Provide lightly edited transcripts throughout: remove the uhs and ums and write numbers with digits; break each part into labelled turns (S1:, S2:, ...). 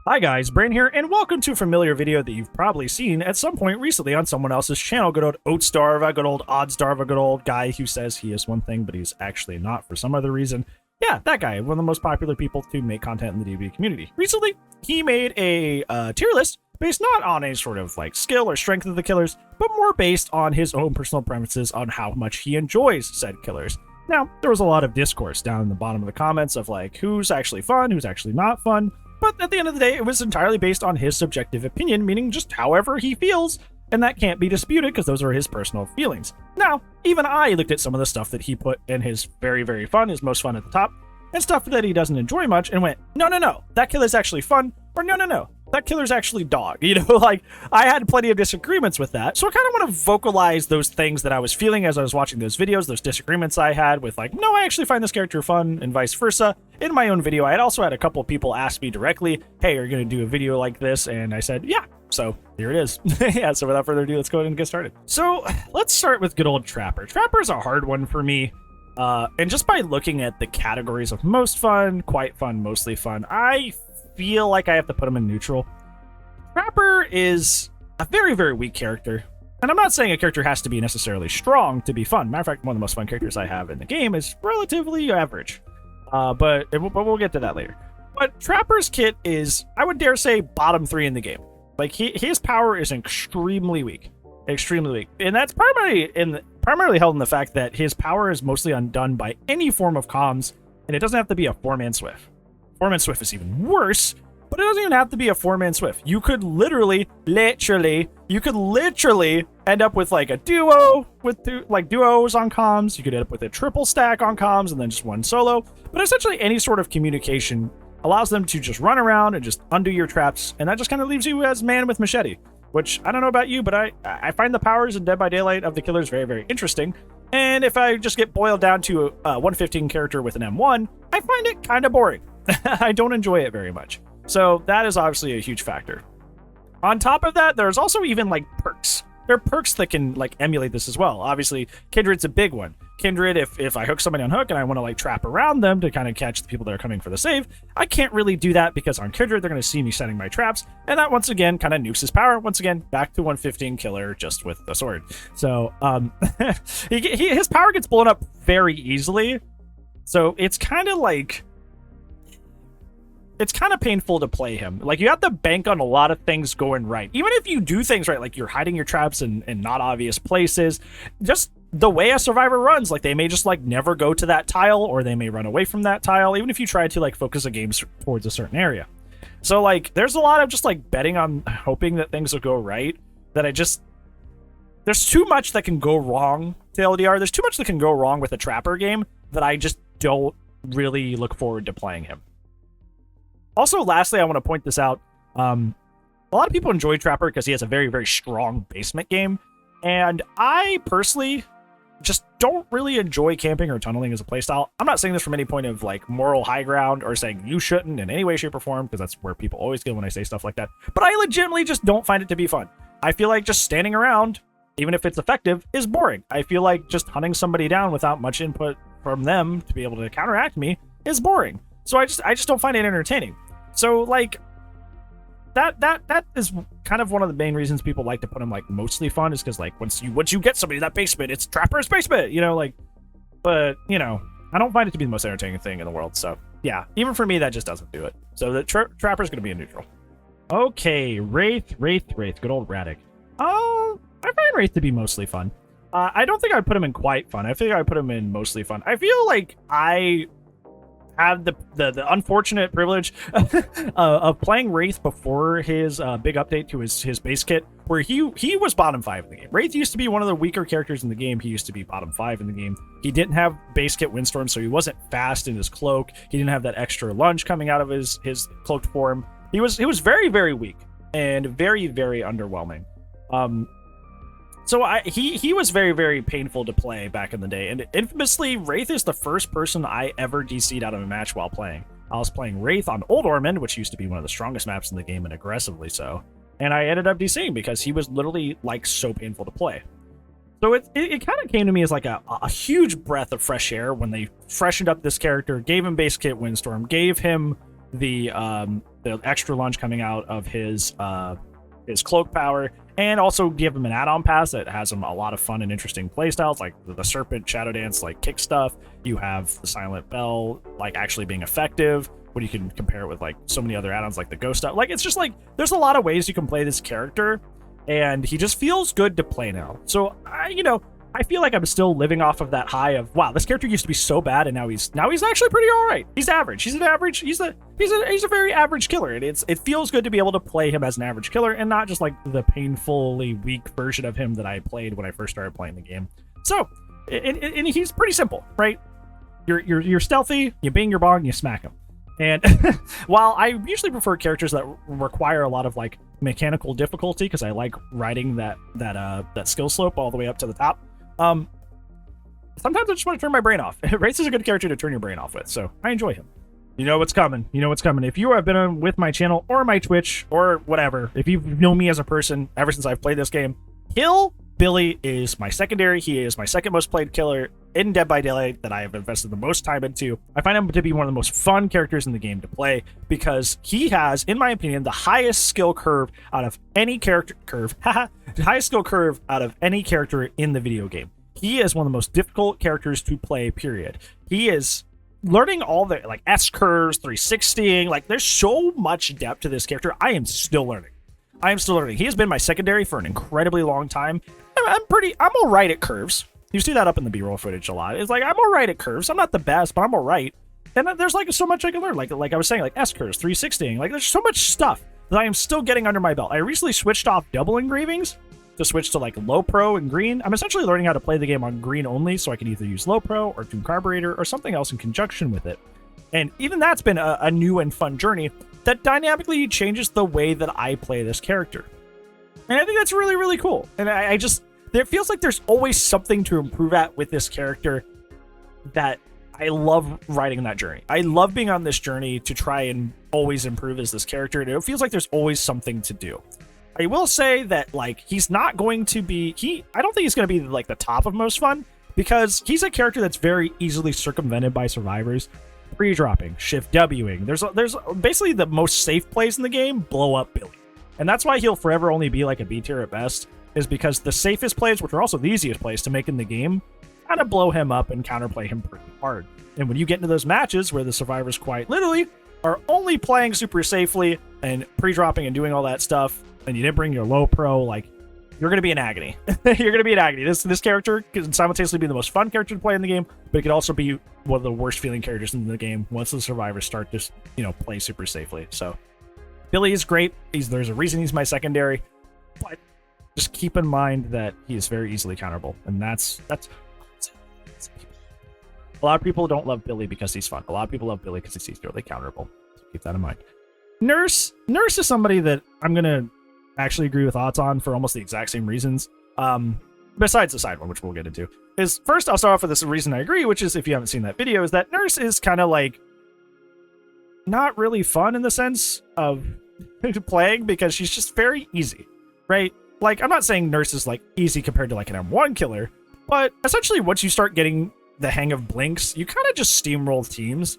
S1: Hi guys, Brain here, and welcome to a familiar video that you've probably seen at some point recently on someone else's channel. Good old Oatstarva, good old Oddstarva, good old guy who says he is one thing, but he's actually not for some other reason. Yeah, that guy, one of the most popular people to make content in the DBD community. Recently, he made a tier list based not on any sort of like skill or strength of the killers, but more based on his own personal preferences on how much he enjoys said killers. Now, there was a lot of discourse down in the bottom of the comments of like who's actually fun, who's actually not fun. But at the end of the day, it was entirely based on his subjective opinion, meaning just however he feels, and that can't be disputed because those are his personal feelings. Now, even I looked at some of the stuff that he put in his very fun, his most fun at the top, and stuff that he doesn't enjoy much, and went, no, that killer's actually fun, or no, that killer's actually dog. You know, like, I had plenty of disagreements with that, so I kind of want to vocalize those things that I was feeling as I was watching those videos, those disagreements I had with like, no, I actually find this character fun, and vice versa. In my own video, I had also had a couple of people ask me directly, hey, are you going to do a video like this? And I said, yeah. So here it is. Yeah, so without further ado, let's go ahead and get started. So let's start with good old Trapper. Trapper is a hard one for me. And just by looking at the categories of most fun, quite fun, mostly fun, I feel like I have to put him in neutral. Trapper is a very weak character. And I'm not saying a character has to be necessarily strong to be fun. Matter of fact, one of the most fun characters I have in the game is relatively average. But we'll get to that later. But Trapper's kit is, I would dare say, bottom 3 in the game. Like, his power is extremely weak. And that's primarily held in the fact that his power is mostly undone by any form of comms, and it doesn't have to be a 4-man Swift. 4-man Swift is even worse, but it doesn't even have to be a 4-man Swift. You could literally end up with like a duo with duos on comms. You could end up with a triple stack on comms and then just one solo. But essentially any sort of communication allows them to just run around and just undo your traps, and that just kind of leaves you as man with machete. Which, I don't know about you, but I find the powers in Dead by Daylight of the killers very interesting. And if I just get boiled down to a 115 character with an M1, I find it kind of boring. I don't enjoy it very much. So that is obviously a huge factor. On top of that, there's also even like perks. There are perks that can like emulate this as well. Obviously, Kindred's a big one. Kindred, if I hook somebody on hook and I want to like trap around them to kind of catch the people that are coming for the save, I can't really do that because on Kindred, they're going to see me setting my traps. And that once again kind of nukes his power. Once again, back to 115 killer just with a sword. So his power gets blown up very easily. So it's kind of like... it's kind of painful to play him. Like, you have to bank on a lot of things going right. Even if you do things right, like you're hiding your traps in not obvious places, just the way a survivor runs, like they may just like never go to that tile, or they may run away from that tile, even if you try to like focus a game towards a certain area. So like, there's a lot of just like betting on hoping that things will go right, that there's too much that can go wrong to LDR. There's too much that can go wrong with a Trapper game that I just don't really look forward to playing him. Also, lastly, I want to point this out. A lot of people enjoy Trapper because he has a very strong basement game. And I personally just don't really enjoy camping or tunneling as a playstyle. I'm not saying this from any point of like moral high ground or saying you shouldn't in any way, shape, or form, because that's where people always go when I say stuff like that. But I legitimately just don't find it to be fun. I feel like just standing around, even if it's effective, is boring. I feel like just hunting somebody down without much input from them to be able to counteract me is boring. So I just don't find it entertaining. So like that is kind of one of the main reasons people like to put him like mostly fun, is because like once you get somebody in that basement, it's Trapper's basement, you know, like. But you know, I don't find it to be the most entertaining thing in the world. So yeah, even for me, that just doesn't do it. So the Trapper's gonna be a neutral. Okay, Wraith, good old Radic. I find Wraith to be mostly fun. I don't think I'd put him in quite fun. I think I'd put him in mostly fun. I feel like I have the unfortunate privilege of playing Wraith before his big update to his base kit, where he was bottom 5 in the game. Wraith used to be one of the weaker characters in the game. He used to be bottom 5 in the game. He didn't have base kit Windstorm, so he wasn't fast in his cloak. He didn't have that extra lunge coming out of his cloaked form. He was very weak and very underwhelming. So he was very painful to play back in the day, and infamously, Wraith is the first person I ever DC'd out of a match while playing. I was playing Wraith on Old Ormond, which used to be one of the strongest maps in the game, and aggressively so, and I ended up DCing because he was literally like so painful to play. So it kind of came to me as like a huge breath of fresh air when they freshened up this character, gave him base kit Windstorm, gave him the extra lunge coming out of his cloak power, and also give him an add-on pass that has him a lot of fun and interesting playstyles, like the Serpent Shadow Dance, like kick stuff. You have the Silent Bell, like actually being effective, when you can compare it with like so many other add-ons like the Ghost stuff. Like, it's just like there's a lot of ways you can play this character, and he just feels good to play now. So I feel like I'm still living off of that high of, wow, this character used to be so bad, and now he's actually pretty all right. He's average. He's a very average killer, and it feels good to be able to play him as an average killer and not just like the painfully weak version of him that I played when I first started playing the game. So, and he's pretty simple, right? You're stealthy, you bang your bong, you smack him. And while I usually prefer characters that require a lot of like mechanical difficulty, because I like riding that skill slope all the way up to the top, sometimes I just want to turn my brain off. Race is a good character to turn your brain off with, so I enjoy him. You know what's coming. If you have been on with my channel or my Twitch or whatever, if you know me as a person ever since I've played this game, Hillbilly is my secondary. He is my second most played killer in Dead by Daylight that I have invested the most time into. I find him to be one of the most fun characters in the game to play because he has, in my opinion, the highest skill curve out of any character the highest skill curve out of any character in the video game. He is one of the most difficult characters to play, period. He is learning all the like S curves, 360ing, like there's so much depth to this character. I am still learning. He has been my secondary for an incredibly long time. I'm all right at curves. You see that up in the B-roll footage a lot. It's like, I'm all right at curves. I'm not the best, but I'm all right. And there's like so much I can learn. Like I was saying, like S curves, 360ing, like there's so much stuff that I am still getting under my belt. I recently switched off double engravings to switch to like low pro and green. I'm essentially learning how to play the game on green only, so I can either use low pro or Tomb Carburetor or something else in conjunction with it. And even that's been a new and fun journey that dynamically changes the way that I play this character. And I think that's really, really cool. And it feels like there's always something to improve at with this character that I love riding that journey. I love being on this journey to try and always improve as this character. And it feels like there's always something to do. I will say that like he's not going to be I don't think he's going to be like the top of most fun, because he's a character that's very easily circumvented by survivors. Pre-dropping, shift Wing. There's basically the most safe plays in the game blow up Billy. And that's why he'll forever only be like a B tier at best, is because the safest plays, which are also the easiest plays to make in the game, kind of blow him up and counterplay him pretty hard. And when you get into those matches where the survivors quite literally are only playing super safely and pre-dropping and doing all that stuff, and you didn't bring your low pro, like, you're going to be in agony. You're going to be in agony. This character can simultaneously be the most fun character to play in the game, but it could also be one of the worst feeling characters in the game once the survivors start to, play super safely. So Billy is great. There's a reason he's my secondary, but just keep in mind that he is very easily counterable, and that's a lot of people don't love Billy because he's fun. A lot of people love Billy because he's easily counterable. So keep that in mind. Nurse is somebody that I'm gonna actually agree with odds on for almost the exact same reasons. Besides the side one, which we'll get into, is first I'll start off with this reason I agree, which is, if you haven't seen that video, is that Nurse is kind of like not really fun in the sense of playing, because she's just very easy, right? Like, I'm not saying Nurse is like easy compared to like an M1 killer, but essentially once you start getting the hang of blinks, you kind of just steamroll teams.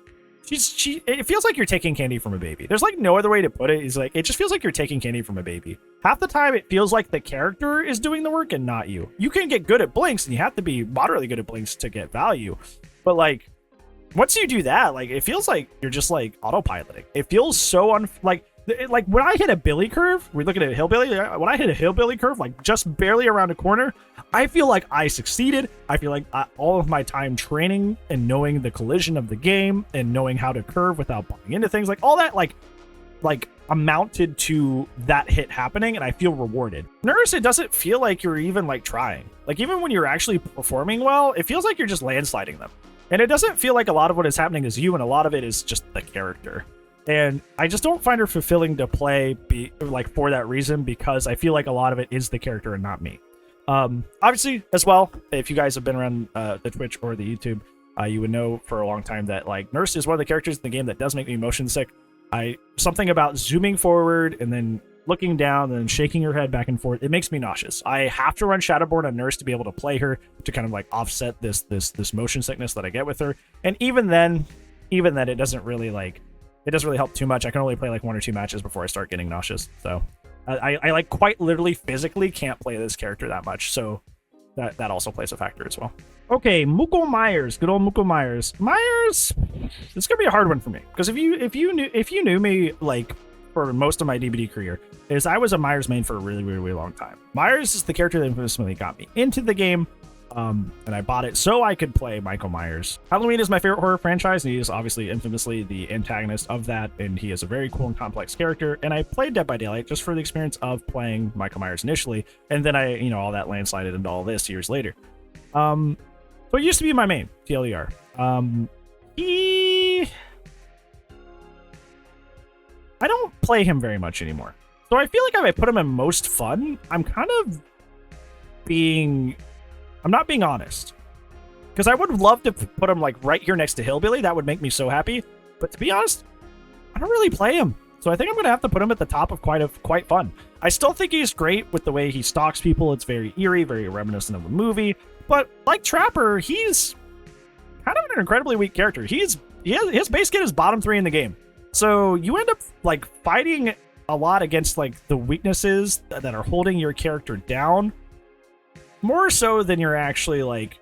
S1: It feels like you're taking candy from a baby. There's like no other way to put it. It's like, it just feels like you're taking candy from a baby. Half the time it feels like the character is doing the work and not you. You can get good at blinks, and you have to be moderately good at blinks to get value. But like, once you do that, like, it feels like you're just like autopiloting. It feels so like when I hit a Billy curve, we're looking at a Hillbilly. When I hit a Hillbilly curve, like just barely around a corner, I feel like I succeeded. I feel like all of my time training and knowing the collision of the game and knowing how to curve without bumping into things, like all that, like amounted to that hit happening, and I feel rewarded. Nurse, it doesn't feel like you're even like trying. Like, even when you're actually performing well, it feels like you're just landsliding them. And it doesn't feel like a lot of what is happening is you, and a lot of it is just the character. And I just don't find her fulfilling to play for that reason, because I feel like a lot of it is the character and not me. Obviously, as well, if you guys have been around the Twitch or the YouTube, you would know for a long time that like Nurse is one of the characters in the game that does make me motion sick. Something about zooming forward and then looking down and then shaking her head back and forth, it makes me nauseous. I have to run Shadowborn on Nurse to be able to play her, to kind of like offset this motion sickness that I get with her. And even then it doesn't really like it doesn't really help too much. I can only play like 1 or 2 matches before I start getting nauseous. So I like quite literally physically can't play this character that much. So that also plays a factor as well. Okay, Muko Myers, good old Muko Myers. Myers, it's gonna be a hard one for me because if you knew me like for most of my DBD career, is I was a Myers main for a really, really, really long time. Myers is the character that infamously got me into the game, and I bought it so I could play Michael Myers. Halloween is my favorite horror franchise, and he is obviously infamously the antagonist of that, and he is a very cool and complex character. And I played Dead by Daylight just for the experience of playing Michael Myers initially, and then I, all that landslided into all this years later. So it used to be my main, TLDR. I don't play him very much anymore. So I feel like if I put him in most fun, I'm not being honest. Because I would love to put him like right here next to Hillbilly. That would make me so happy. But to be honest, I don't really play him. So I think I'm going to have to put him at the top of quite fun. I still think he's great with the way he stalks people. It's very eerie, very reminiscent of a movie. But like Trapper, he's kind of an incredibly weak character. His base kit is bottom 3 in the game. So you end up like fighting a lot against like the weaknesses that are holding your character down, more so than you're actually like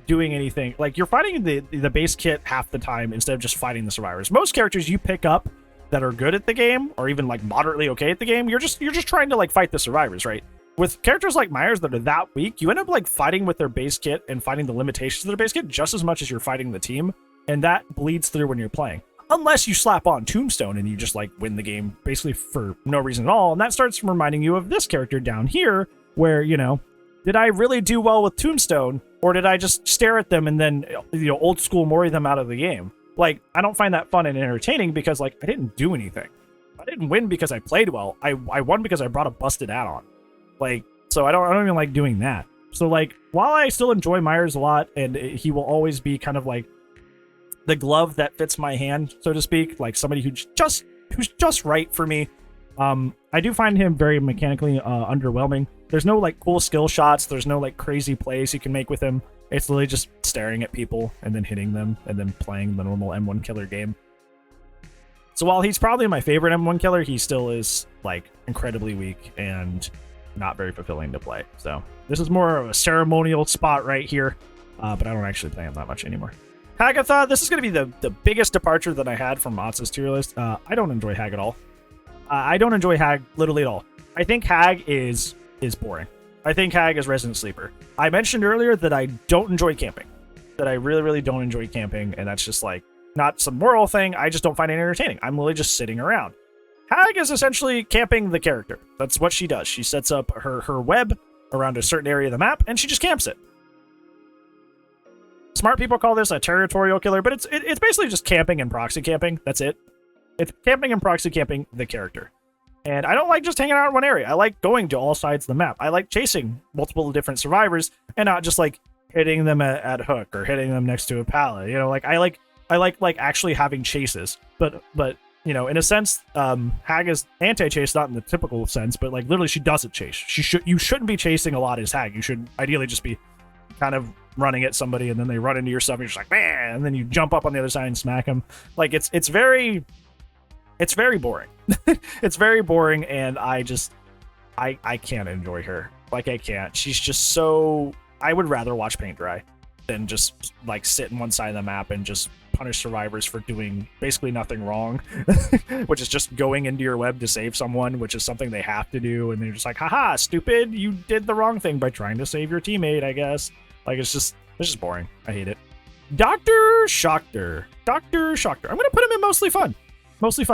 S1: doing anything. Like you're fighting the base kit half the time instead of just fighting the survivors. Most characters you pick up that are good at the game or even like moderately okay at the game, you're just trying to like fight the survivors, right? With characters like Myers that are that weak, you end up like fighting with their base kit and fighting the limitations of their base kit just as much as you're fighting the team, and that bleeds through when you're playing. Unless you slap on Tombstone and you just like win the game basically for no reason at all, and that starts reminding you of this character down here where, did I really do well with Tombstone, or did I just stare at them and then, old school Mori them out of the game? Like, I don't find that fun and entertaining because, like, I didn't do anything. I didn't win because I played well. I won because I brought a busted add-on. Like, so I don't even like doing that. So, like, while I still enjoy Myers a lot, and he will always be kind of like the glove that fits my hand, so to speak, like somebody who's just right for me, I do find him very mechanically underwhelming. There's no like cool skill shots. There's no like crazy plays you can make with him. It's literally just staring at people and then hitting them and then playing the normal M1 killer game. So while he's probably my favorite M1 killer, he still is like incredibly weak and not very fulfilling to play. So this is more of a ceremonial spot right here, but I don't actually play him that much anymore. Hagatha, this is going to be the biggest departure that I had from Motz's tier list. I don't enjoy Hag at all. I don't enjoy Hag literally at all. I think Hag is boring. I think Hag is Resident Sleeper. I mentioned earlier that I don't enjoy camping. That I really, really don't enjoy camping, and that's just like not some moral thing. I just don't find it entertaining. I'm literally just sitting around. Hag is essentially camping the character. That's what she does. She sets up her web around a certain area of the map, and she just camps it. Smart people call this a territorial killer, but it's basically just camping and proxy camping. That's it. It's camping and proxy camping the character. And I don't like just hanging out in one area. I like going to all sides of the map. I like chasing multiple different survivors and not just like hitting them at hook or hitting them next to a pallet. Like I like actually having chases. But in a sense, Hag is anti-chase, not in the typical sense, but like literally she doesn't chase. You shouldn't be chasing a lot as Hag. You should ideally just be kind of running at somebody and then they run into your stuff and you're just like, man, and then you jump up on the other side and smack them. Like it's very boring. It's very boring, and I can't enjoy her. Like I can't. She's just so. I would rather watch paint dry than just like sit in one side of the map and just punish survivors for doing basically nothing wrong, which is just going into your web to save someone, which is something they have to do, and they're just like, haha, stupid, you did the wrong thing by trying to save your teammate, I guess. Like it's just boring. I hate it. Dr. Shocker. I'm gonna put him in mostly fun.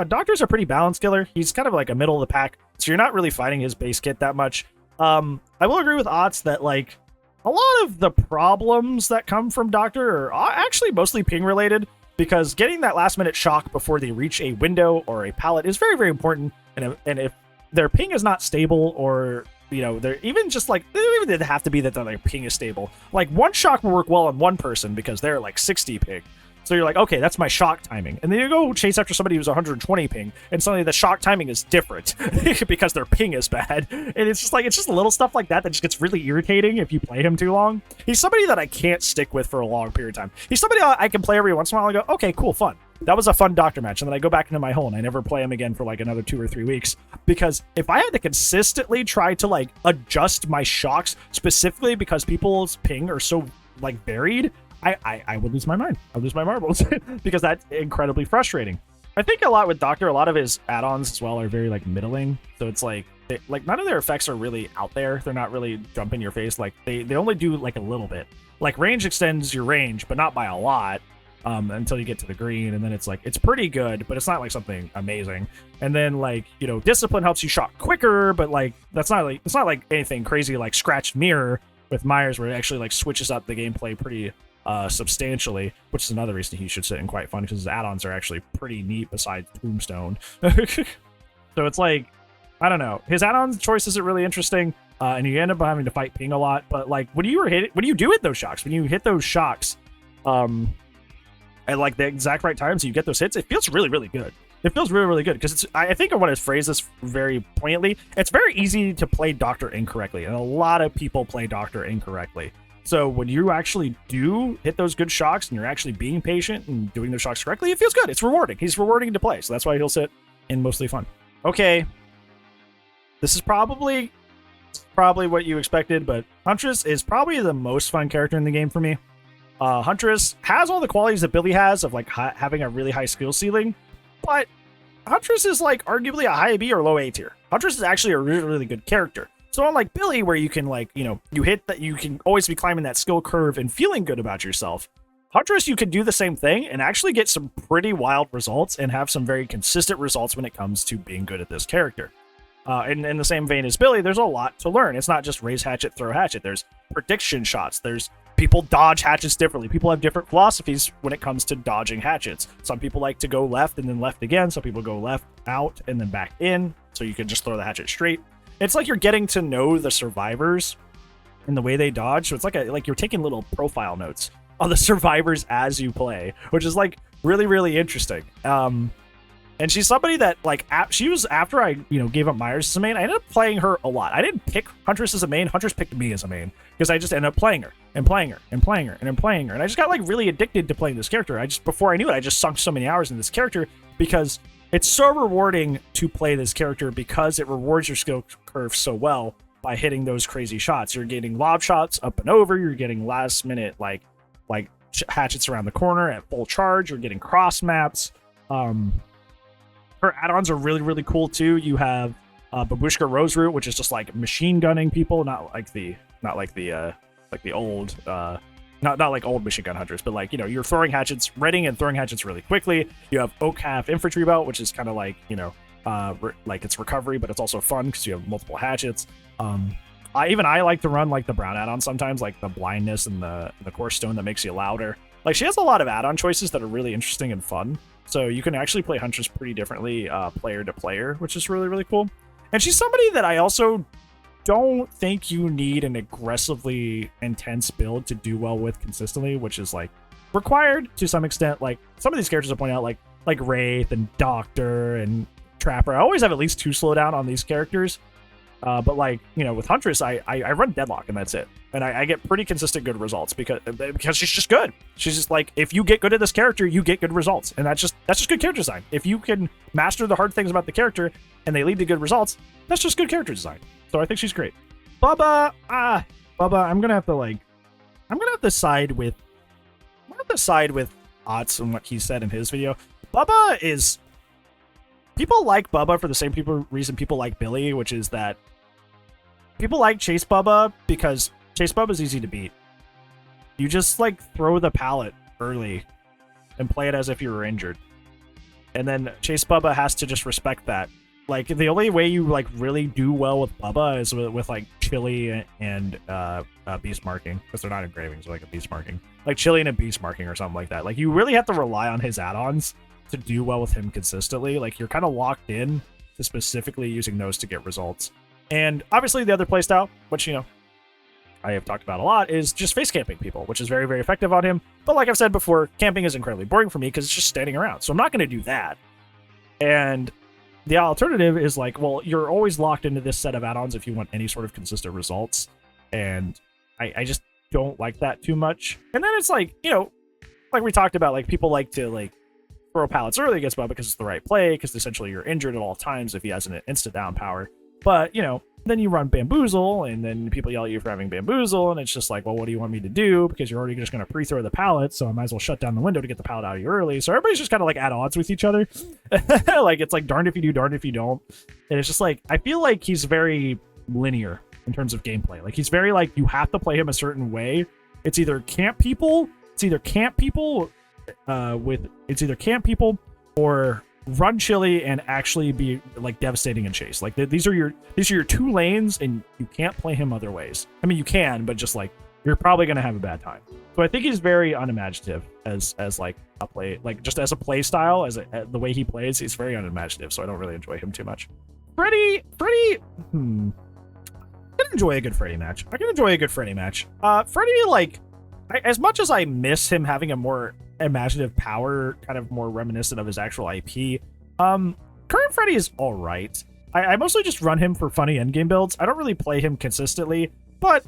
S1: Doctor's a pretty balanced killer. He's kind of like a middle of the pack, so you're not really fighting his base kit that much. I will agree with Otts that like a lot of the problems that come from Doctor are actually mostly ping related, because getting that last minute shock before they reach a window or a pallet is very, very important. And if their ping is not stable, or they're even just like, they don't even have to be that their ping is stable. Like one shock will work well on one person because they're like 60 ping. So you're like, okay, that's my shock timing. And then you go chase after somebody who's 120 ping, and suddenly the shock timing is different because their ping is bad. And it's just little stuff like that just gets really irritating if you play him too long. He's somebody that I can't stick with for a long period of time. He's somebody I can play every once in a while and go, okay, cool, fun. that was a fun doctor match. And then I go back into my hole and I never play him again for like another 2 or 3 weeks, because if I had to consistently try to like adjust my shocks specifically because people's ping are so like varied, I would lose my mind. I would lose my marbles because that's incredibly frustrating. I think a lot with Doctor, a lot of his add-ons as well are very like middling. So it's like none of their effects are really out there. They're not really jump in your face. Like they only do like a little bit. Like range extends your range, but not by a lot until you get to the green. And then it's like, it's pretty good, but it's not like something amazing. And then like, you know, discipline helps you shock quicker, but like it's not like anything crazy like Scratched Mirror with Myers, where it actually like switches up the gameplay pretty substantially, which is another reason he should sit in quite fun, because his add-ons are actually pretty neat besides Tombstone. So it's like, I don't know, his add-on choices are really interesting, and you end up having to fight ping a lot. But like, what do you do with those shocks? When you hit those shocks at like the exact right time, so you get those hits, it feels really, really good. It feels really, really good, because I think I want to phrase this very poignantly. It's very easy to play Doctor incorrectly, and a lot of people play Doctor incorrectly. So when you actually do hit those good shocks and you're actually being patient and doing those shocks correctly, it feels good. It's rewarding. He's rewarding to play, so that's why he'll sit in mostly fun. Okay, this is probably what you expected, but Huntress is probably the most fun character in the game for me. Huntress has all the qualities that Billy has of like having a really high skill ceiling, but Huntress is like arguably a high B or low A tier. Huntress is actually a really, really good character. So unlike Billy, where you can like, you know, you hit that, you can always be climbing that skill curve and feeling good about yourself. Huntress, you can do the same thing and actually get some pretty wild results and have some very consistent results when it comes to being good at this character. And in the same vein as Billy, there's a lot to learn. It's not just raise hatchet, throw hatchet. There's prediction shots. There's people dodge hatchets differently. People have different philosophies when it comes to dodging hatchets. Some people like to go left and then left again. Some people go left out and then back in, so you can just throw the hatchet straight. It's like you're getting to know the survivors and the way they dodge. So it's like you're taking little profile notes on the survivors as you play, which is like really, really interesting. And she's somebody that like she was, after I gave up Myers as a main, I ended up playing her a lot. I didn't pick Huntress as a main. Huntress picked me as a main because I just ended up playing her and playing her and playing her and then playing her. And I just got like really addicted to playing this character. Before I knew it, I just sunk so many hours in this character because it's so rewarding to play this character, because it rewards your skill curve so well by hitting those crazy shots. You're getting lob shots up and over. You're getting last minute like hatchets around the corner at full charge. You're getting cross maps. Her add-ons are really, really cool too. You have Babushka Rose Root, which is just like machine gunning people, not like the old not like old machine gun hunters, but like, you're throwing hatchets, readying and throwing hatchets really quickly. You have Oak Half Infantry Belt, which is kind of like, like it's recovery, but it's also fun because you have multiple hatchets. I like to run like the brown add-on sometimes, like the blindness and the core stone that makes you louder. Like, she has a lot of add-on choices that are really interesting and fun. So you can actually play Huntress pretty differently player to player, which is really, really cool. And she's somebody that I also don't think you need an aggressively intense build to do well with consistently, which is like required to some extent. Like some of these characters I point out, like Wraith and Doctor and Trapper, I always have at least 2 slowdown on these characters. But like, with Huntress, I run Deadlock and that's it. And I get pretty consistent good results because she's just good. She's just like, if you get good at this character, you get good results. And that's just good character design. If you can master the hard things about the character and they lead to good results, that's just good character design. So I think she's great. Bubba, I'm gonna have to side with Otts and what he said in his video. Bubba is, people like Bubba for the same reason people like Billy, which is that people like Chase Bubba because Chase Bubba is easy to beat. You just like throw the pallet early and play it as if you were injured. And then Chase Bubba has to just respect that. Like, the only way you like really do well with Bubba is with like Chili and beast marking, because they're not engravings, like a beast marking, like Chili and a beast marking or something like that. Like, you really have to rely on his add-ons to do well with him consistently. Like, you're kind of locked in to specifically using those to get results. And obviously the other playstyle, which I have talked about a lot, is just face camping people, which is very, very effective on him. But like I've said before, camping is incredibly boring for me because it's just standing around. So I'm not going to do that. And the alternative is like, well, you're always locked into this set of add-ons if you want any sort of consistent results. And I just don't like that too much. And then it's like, like we talked about, like people like to like throw pallets early against Bubba because it's the right play, because essentially you're injured at all times if he has an instant down power. But, then you run Bamboozle, and then people yell at you for having Bamboozle, and it's just like, well, what do you want me to do? Because you're already just going to pre-throw the pallet, so I might as well shut down the window to get the pallet out of you early. So everybody's just kind of like at odds with each other. Like, it's like darned if you do, darned if you don't. And it's just like, I feel like he's very linear in terms of gameplay. Like, he's very like, you have to play him a certain way. It's either camp people or run chili and actually be like devastating in chase. Like, these are your 2 lanes, and you can't play him other ways. I mean, you can, but just like, you're probably going to have a bad time. So I think he's very unimaginative as like a play, like just as a play style, the way he plays, he's very unimaginative. So I don't really enjoy him too much. Freddy, I can enjoy a good Freddy match. Freddy, like, as much as I miss him having a more imaginative power, kind of more reminiscent of his actual IP, current Freddy is all right. I mostly just run him for funny endgame builds. I don't really play him consistently, but,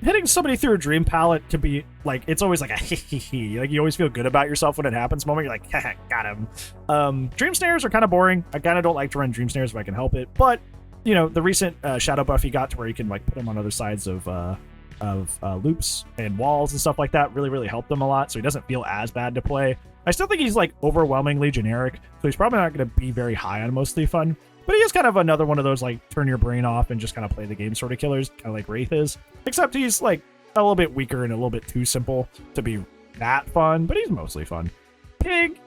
S1: hitting somebody through a dream pallet can be, like, it's always like a hee. Like, you always feel good about yourself when it happens moment. You're like, haha, got him. Dream snares are kind of boring. I kind of don't like to run dream snares if I can help it, but, the recent shadow buff he got to where you can, like, put him on other sides of loops and walls and stuff like that really helped him a lot, so he doesn't feel as bad to play. I still think he's like overwhelmingly generic, so he's probably not going to be very high on mostly fun, but he is kind of another one of those like turn your brain off and just kind of play the game sort of killers, kind of like Wraith is, except he's like a little bit weaker and a little bit too simple to be that fun, but he's mostly fun. Pig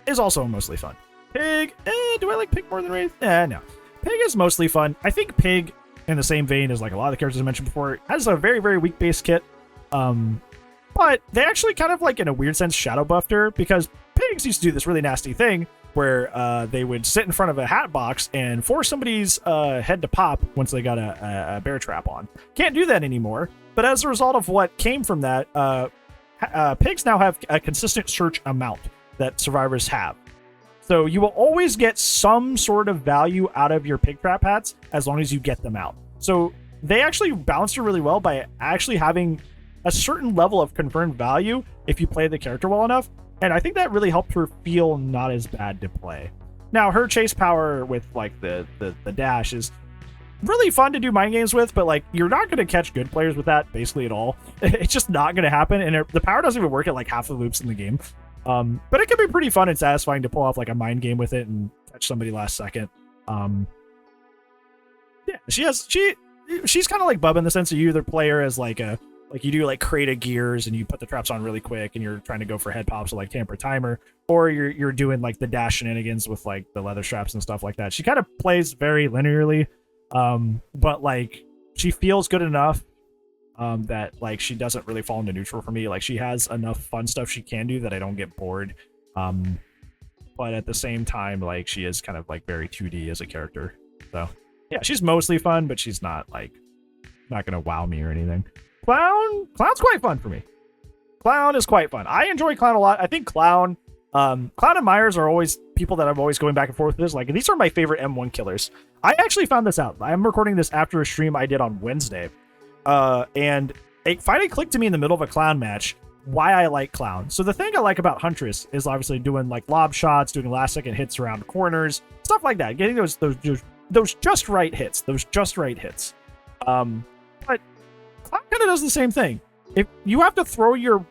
S1: is also mostly fun. Pig, do I like Pig more than Wraith? No. Pig is mostly fun. I think Pig, in the same vein as like a lot of the characters I mentioned before, has a very, very weak base kit. But they actually kind of like in a weird sense shadow buffed her, because pigs used to do this really nasty thing where they would sit in front of a hat box and force somebody's head to pop once they got a bear trap on. Can't do that anymore. But as a result of what came from that, pigs now have a consistent search amount that survivors have. So you will always get some sort of value out of your pig trap hats as long as you get them out. So they actually balanced her really well by actually having a certain level of confirmed value if you play the character well enough. And I think that really helped her feel not as bad to play. Now, her chase power with like the dash is really fun to do mind games with, but like you're not going to catch good players with that basically at all. It's just not going to happen. And the power doesn't even work at like half the loops in the game. But it can be pretty fun and satisfying to pull off like a mind game with it and catch somebody last second. Yeah, she's kind of like Bubba in the sense that you either play her as like you do like crate of gears and you put the traps on really quick and you're trying to go for head pops or like tamper timer, or you're doing like the dash shenanigans with like the leather straps and stuff like that. She kind of plays very linearly, but like she feels good enough that like she doesn't really fall into neutral for me. Like she has enough fun stuff she can do that I don't get bored, but at the same time like she is kind of like very 2D as a character. So yeah, she's mostly fun, but she's not gonna wow me or anything. Clown's quite fun for me. Clown is quite fun. I enjoy Clown a lot. I think Clown and Myers are always people that I'm always going back and forth with. Like, these are my favorite M1 killers. I actually found this out. I'm recording this after a stream I did on Wednesday. And it finally clicked to me in the middle of a Clown match why I like Clown. So the thing I like about Huntress is obviously doing like lob shots, doing last second hits around corners, stuff like that. Getting those just right hits. But Clown kind of does the same thing. If you have to throw your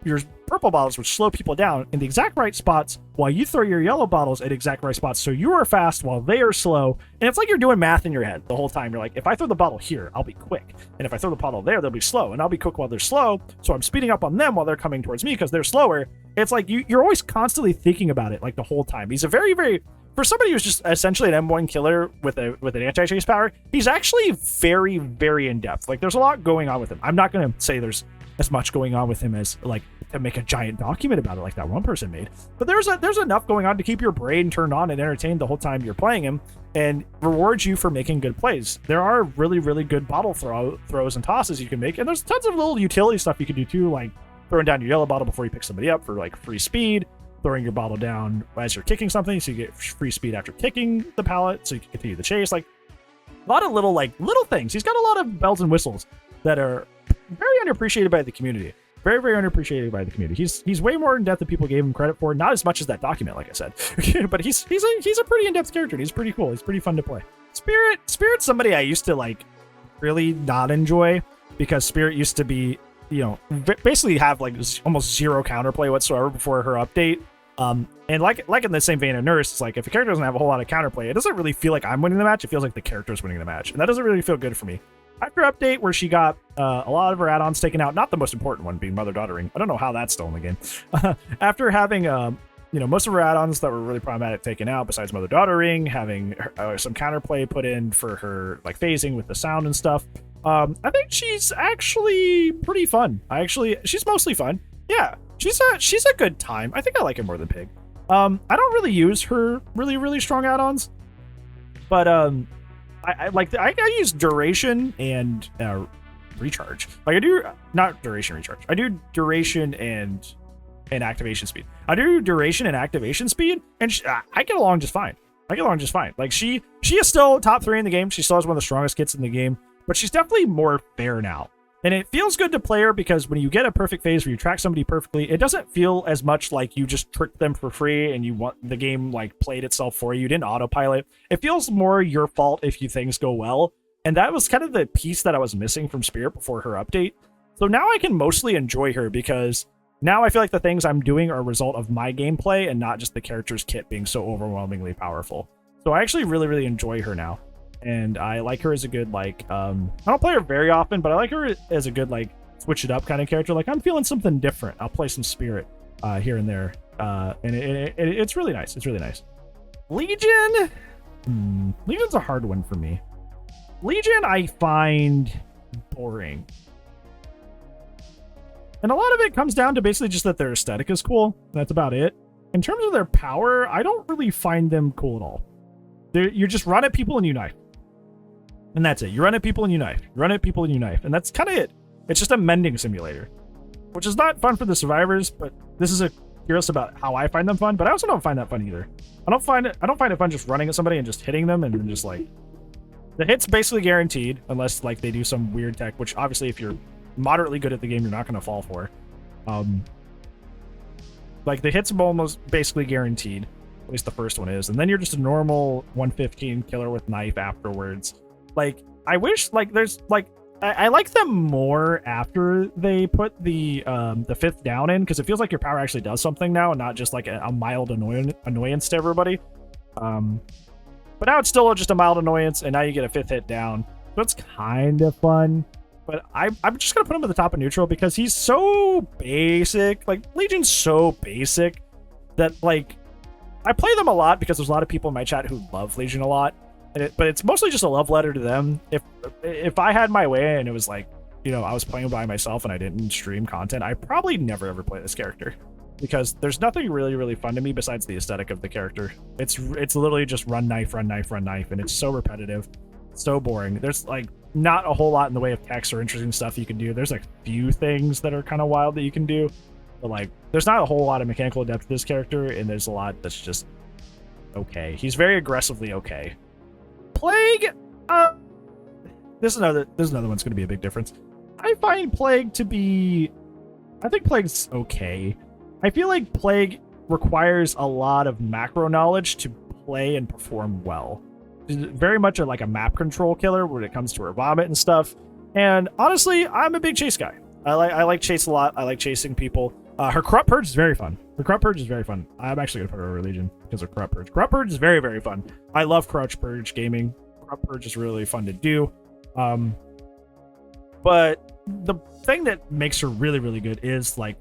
S1: purple bottles, which slow people down, in the exact right spots, while you throw your yellow bottles at exact right spots, so you are fast while they are slow. And it's like you're doing math in your head the whole time. You're like, if I throw the bottle here, I'll be quick. And if I throw the bottle there, they'll be slow. And I'll be quick while they're slow. So I'm speeding up on them while they're coming towards me because they're slower. It's like you're always constantly thinking about it like the whole time. He's a very, very... For somebody who's just essentially an M1 killer with an anti-chase power, he's actually very, very in-depth. Like, there's a lot going on with him. I'm not going to say there's as much going on with him as, like, to make a giant document about it like that one person made. But there's enough going on to keep your brain turned on and entertained the whole time you're playing him and rewards you for making good plays. There are really, really good bottle throws and tosses you can make, and there's tons of little utility stuff you can do, too, like throwing down your yellow bottle before you pick somebody up for, like, free speed, throwing your bottle down as you're kicking something so you get free speed after kicking the pallet so you can continue the chase. Like, a lot of little things. He's got a lot of bells and whistles that are very underappreciated by the community. Very, very underappreciated by the community. He's way more in depth than people gave him credit for. Not as much as that document, like I said, but he's a pretty in depth character. And he's pretty cool. He's pretty fun to play. Spirit's somebody I used to like really not enjoy because Spirit used to be, you know, basically have like almost zero counterplay whatsoever before her update. And like in the same vein of Nurse, it's like if a character doesn't have a whole lot of counterplay, it doesn't really feel like I'm winning the match. It feels like the character's winning the match, and that doesn't really feel good for me. After update, where she got a lot of her add-ons taken out, not the most important one being Mother-Daughter Ring. I don't know how that's still in the game. After having you know, most of her add-ons that were really problematic taken out, besides Mother-Daughter Ring, having some counterplay put in for her like phasing with the sound and stuff. I think she's actually pretty fun. She's mostly fun. Yeah, she's a good time. I think I like her more than Pig. I don't really use her really strong add-ons, but I use duration and recharge. Like I do not duration recharge. I do duration and activation speed. I do duration and activation speed, and I get along just fine. Like she is still top 3 in the game. She still has one of the strongest kits in the game, but she's definitely more fair now. And it feels good to play her because when you get a perfect phase where you track somebody perfectly, it doesn't feel as much like you just tricked them for free and you want the game like played itself for you. You didn't autopilot. It feels more your fault if things go well. And that was kind of the piece that I was missing from Spirit before her update. So now I can mostly enjoy her because now I feel like the things I'm doing are a result of my gameplay and not just the character's kit being so overwhelmingly powerful. So I actually really enjoy her now. And I like her as a good, like, I don't play her very often, but I like her as a good, like, switch it up kind of character. Like, I'm feeling something different. I'll play some Spirit here and there. And it's really nice. It's really nice. Legion? Legion's a hard one for me. Legion, I find boring. And a lot of it comes down to basically just that their aesthetic is cool. That's about it. In terms of their power, I don't really find them cool at all. You just run at people and you knife. And that's it. You run at people and you knife. You run at people and you knife. And that's kind of it. It's just a mending simulator, which is not fun for the survivors, but this is curious about how I find them fun, but I also don't find that fun either. I don't find it fun just running at somebody and just hitting them and then just like the hit's basically guaranteed unless like they do some weird tech, which obviously if you're moderately good at the game, you're not going to fall for. Like the hits are almost basically guaranteed. At least the first one is. And then you're just a normal 115 killer with knife afterwards. Like, I wish, like, there's, like, I like them more after they put the 5th down in, because it feels like your power actually does something now, and not just, like, a mild annoyance to everybody. But now it's still just a mild annoyance, and now you get a 5th hit down. So it's kind of fun. But I'm just going to put him at the top of neutral, because he's so basic. Like, Legion's so basic that, like, I play them a lot because there's a lot of people in my chat who love Legion a lot. But it's mostly just a love letter to them. If I had my way and it was like, you know, I was playing by myself and I didn't stream content, I probably never ever play this character because there's nothing really fun to me besides the aesthetic of the character. It's literally just run knife, and it's so repetitive, so boring. There's like not a whole lot in the way of text or interesting stuff you can do. There's like a few things that are kind of wild that you can do, but like there's not a whole lot of mechanical depth to this character, and there's a lot that's just okay. He's very aggressively okay. Plague, this is another one's going to be a big difference. I find Plague to be, I think Plague's okay. I feel like Plague requires a lot of macro knowledge to play and perform well. She's very much like a map control killer when it comes to her vomit and stuff. And honestly, I'm a big chase guy. I like chase a lot. I like chasing people. Her Corrupt Purge is very fun. I'm actually going to put her over Legion because of Corrupt Purge. Corrupt Purge is very fun. I love Corrupt Purge gaming. Corrupt Purge is really fun to do. But the thing that makes her really good is like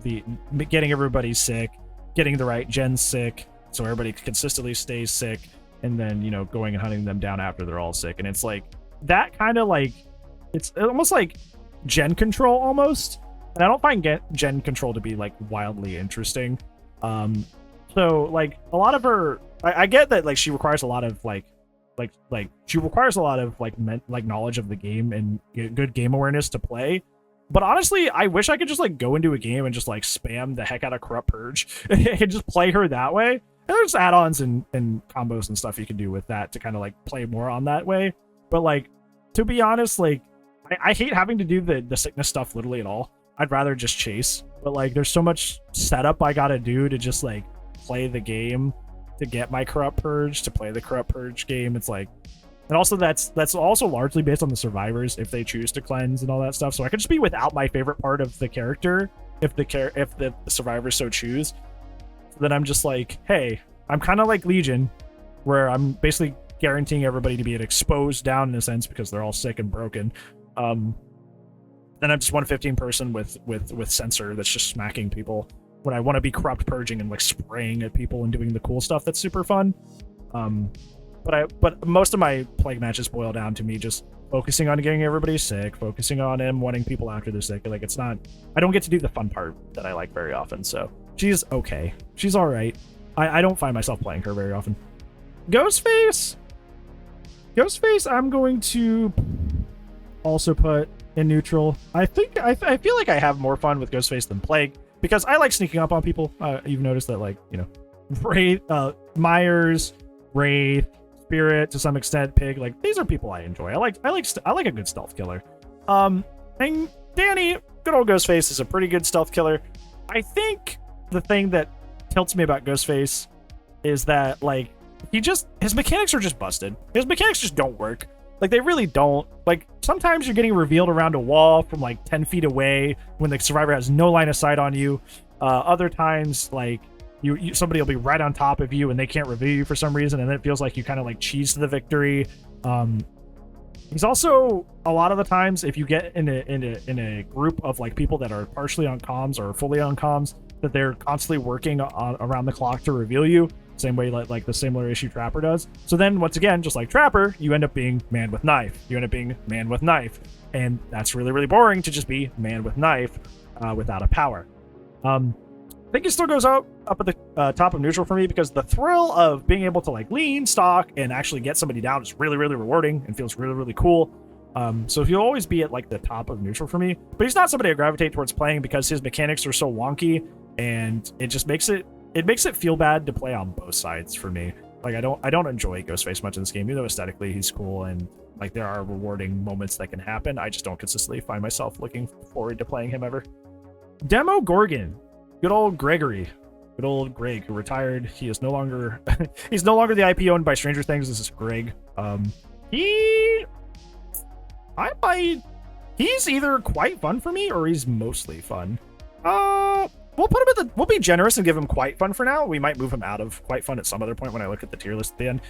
S1: the getting everybody sick, getting the right gen sick, so everybody consistently stays sick, and then, you know, going and hunting them down after they're all sick. And it's like that kind of like, it's almost like gen control almost. And I don't find gen control to be like wildly interesting. So like a lot of her, I get that like she requires a lot of like she requires a lot of like knowledge of the game and good game awareness to play. But honestly, I wish I could just like go into a game and just like spam the heck out of Corrupt Purge and just play her that way. And there's add-ons and combos and stuff you can do with that to kind of like play more on that way. But like, to be honest, like I hate having to do the sickness stuff literally at all. I'd rather just chase. But like, there's so much setup I gotta do to just like play the game to get my corrupt purge, to play the corrupt purge game. It's like, and also that's also largely based on the survivors if they choose to cleanse and all that stuff. So I could just be without my favorite part of the character if the survivors so choose. So then I'm just like, hey, I'm kind of like Legion, where I'm basically guaranteeing everybody to be an exposed down in a sense because they're all sick and broken. Then I'm just 115 person with sensor that's just smacking people when I want to be corrupt purging and like spraying at people and doing the cool stuff that's super fun. But most of my plague matches boil down to me just focusing on getting everybody sick, focusing on him wanting people after they're sick. Like, it's not, I don't get to do the fun part that I like very often. So she's okay. She's all right. I don't find myself playing her very often. Ghostface, I'm going to also put in neutral. I feel like I have more fun with Ghostface than Plague because I like sneaking up on people. You've noticed that, like, you know, Wraith, Myers, Wraith, Spirit, to some extent, Pig. Like, these are people I enjoy. I like a good stealth killer. And Danny, good old Ghostface, is a pretty good stealth killer. I think the thing that tilts me about Ghostface is that, like, his mechanics are just busted. His mechanics just don't work. Like, they really don't. Like, sometimes you're getting revealed around a wall from like 10 feet away when the survivor has no line of sight on you. Other times, like, somebody will be right on top of you and they can't reveal you for some reason, and then it feels like you kind of like cheese to the victory. He's also, a lot of the times, if you get in a group of like people that are partially on comms or fully on comms, that they're constantly working around the clock to reveal you, same way like the similar issue Trapper does. So then, once again, just like Trapper, you end up being man with knife. And that's really, really boring to just be man with knife without a power. I think it still goes up at the top of neutral for me because the thrill of being able to like lean, stalk, and actually get somebody down is really, really rewarding and feels really, really cool. So he'll always be at like the top of neutral for me, but he's not somebody I gravitate towards playing because his mechanics are so wonky, and it just makes it feel bad to play on both sides for me. Like, I don't enjoy Ghostface much in this game, even though aesthetically he's cool and like there are rewarding moments that can happen. I just don't consistently find myself looking forward to playing him ever. Demo Gorgon. Good old Gregory. Good old Greg, who retired. He is no longer he's no longer the IP owned by Stranger Things. This is Greg. He's either quite fun for me or he's mostly fun. We'll be generous and give him quite fun for now. We might move him out of quite fun at some other point when I look at the tier list at the end.